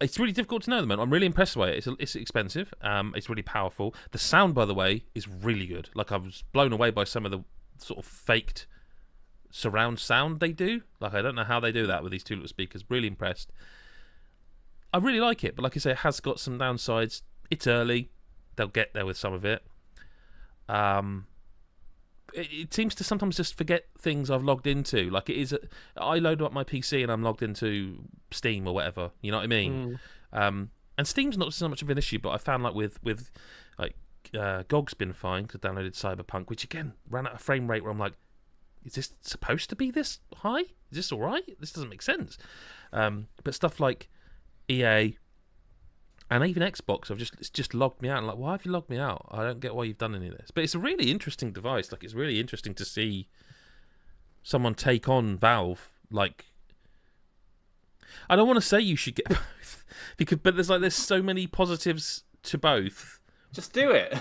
[SPEAKER 1] It's really difficult to know at the moment. I'm really impressed by it. It's expensive. It's really powerful. The sound, by the way, is really good. Like I was blown away by some of the sort of faked. Surround sound they do. Like I don't know how they do that with these two little speakers. Really impressed. I really like it, but like I say, it has got some downsides. It's early. They'll get there with some of it. It seems to sometimes just forget things I've logged into. Like it is, I load up my PC and I'm logged into Steam or whatever. You know what I mean? And Steam's not so much of an issue, but I found like with GOG's been fine because I downloaded Cyberpunk, which again ran at a frame rate where I'm like, is this supposed to be this high? Is this all right? This doesn't make sense. But stuff like EA, And even Xbox, it's just logged me out. I'm like, why have you logged me out? I don't get why you've done any of this. But it's a really interesting device. Like, it's really interesting to see someone take on Valve. Like, I don't want to say you should get both, but there's so many positives to both.
[SPEAKER 3] Just do it.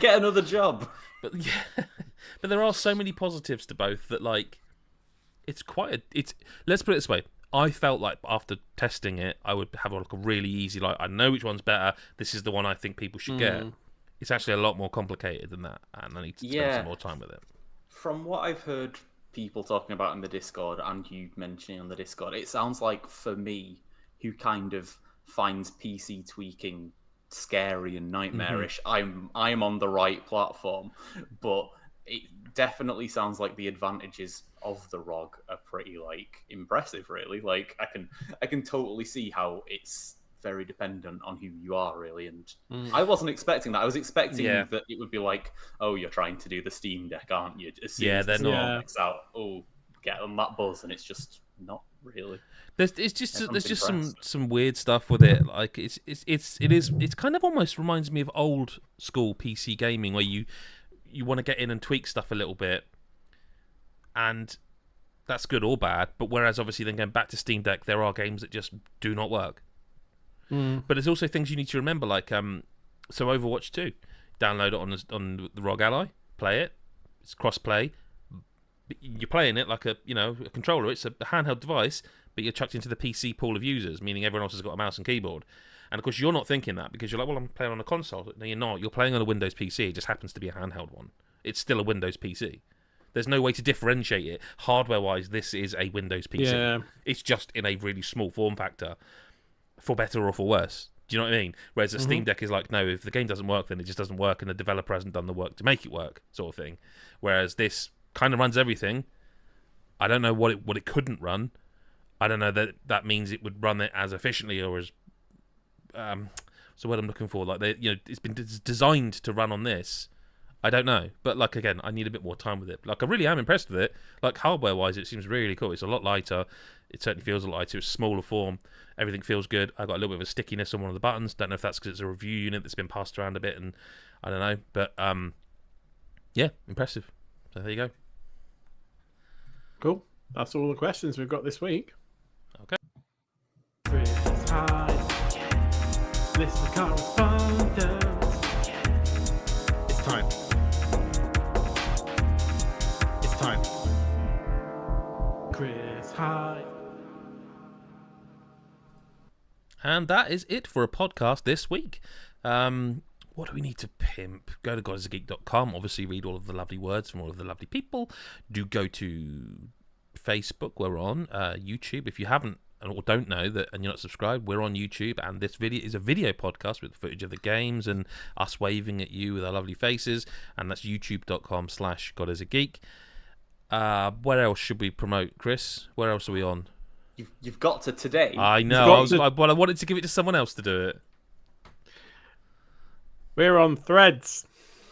[SPEAKER 3] Get another job.
[SPEAKER 1] But but there are so many positives to both that it's let's put it this way. I felt like after testing it, I would have a really easy, I know which one's better. This is the one I think people should get. It's actually a lot more complicated than that, and I need to spend some more time with it.
[SPEAKER 3] From what I've heard people talking about in the Discord and you mentioning on the Discord, it sounds like for me, who kind of finds PC tweaking scary and nightmarish, I am on the right platform, but it definitely sounds like the advantages of the ROG are pretty impressive, really. I can totally see how it's very dependent on who you are, really. And I wasn't expecting that. I was expecting that it would be oh, you're trying to do the Steam Deck, aren't you? As soon as the Steam Deck's out, get on that buzz, and it's just not really.
[SPEAKER 1] There's just some weird stuff with it. It's kind of almost reminds me of old school PC gaming where you want to get in and tweak stuff a little bit, and that's good or bad. But whereas obviously then going back to Steam Deck, there are games that just do not work. But there's also things you need to remember, so Overwatch 2, download it on the ROG Ally, play it. It's cross-play. You're playing it like a controller. It's a handheld device, but you're chucked into the PC pool of users, meaning everyone else has got a mouse and keyboard. And of course, you're not thinking that because you're like, well, I'm playing on a console. No, you're not. You're playing on a Windows PC. It just happens to be a handheld one. It's still a Windows PC. There's no way to differentiate it. Hardware-wise, this is a Windows PC. Yeah. It's just in a really small form factor, for better or for worse. Do you know what I mean? Whereas the Steam Deck is no, if the game doesn't work, then it just doesn't work, and the developer hasn't done the work to make it work, sort of thing. Whereas this kind of runs everything. I don't know what it couldn't run. I don't know that means it would run it as efficiently or as so what I'm looking for. It's been designed to run on this. I don't know, but again, I need a bit more time with it. I really am impressed with it. Hardware wise, it seems really cool. It's a lot lighter. It certainly feels a lot lighter. It's smaller form. Everything feels good. I got a little bit of a stickiness on one of the buttons. Don't know if that's because it's a review unit that's been passed around a bit, and I don't know, but yeah, impressive. So there you go.
[SPEAKER 2] Cool. That's all the questions we've got this week.
[SPEAKER 1] Okay.
[SPEAKER 2] Chris Hyde. Listen to Correspondence. It's time. It's time. Chris Hyde.
[SPEAKER 1] And that is it for a podcast this week. What do we need to pimp? Go to gotisageek.com. Obviously, read all of the lovely words from all of the lovely people. Do go to Facebook. We're on YouTube. If you haven't or don't know that and you're not subscribed, we're on YouTube. And this video is a video podcast with footage of the games and us waving at you with our lovely faces. And that's youtube.com/gotisageek. Where else should we promote, Chris? Where else are we on?
[SPEAKER 3] You've got to today.
[SPEAKER 1] I know. I wanted to give it to someone else to do it.
[SPEAKER 2] We're on Threads.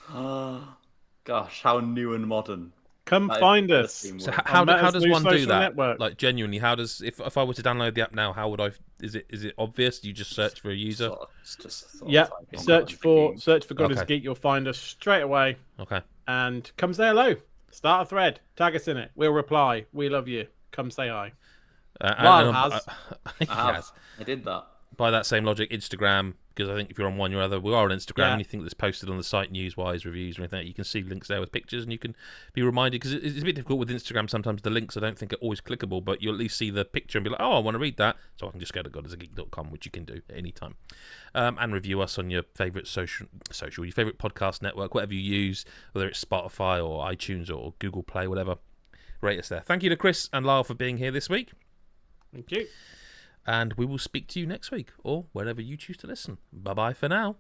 [SPEAKER 3] Gosh, how new and modern.
[SPEAKER 2] Come find us.
[SPEAKER 1] So how does one do that? Network. Genuinely, how does if I were to download the app now, how would I? Is it obvious? Do you just search for a user?
[SPEAKER 2] Search for God is Geek. You'll find us straight away.
[SPEAKER 1] Okay.
[SPEAKER 2] And come say hello. Start a thread. Tag us in it. We'll reply. We love you. Come say hi.
[SPEAKER 3] Lyle has. I did that.
[SPEAKER 1] By that same logic, Instagram, because I think if you're on one or other, we are on Instagram. Anything that's posted on the site, news-wise, reviews, or anything, you can see links there with pictures, and you can be reminded, because it's a bit difficult with Instagram sometimes. The links, I don't think, are always clickable, but you'll at least see the picture and be like, oh, I want to read that, so I can just go to gotisageek.com, which you can do at any time. And review us on your favourite social, your favourite podcast network, whatever you use, whether it's Spotify or iTunes or Google Play, whatever. Rate us there. Thank you to Chris and Lyle for being here this week.
[SPEAKER 2] Thank you.
[SPEAKER 1] And we will speak to you next week or wherever you choose to listen. Bye-bye for now.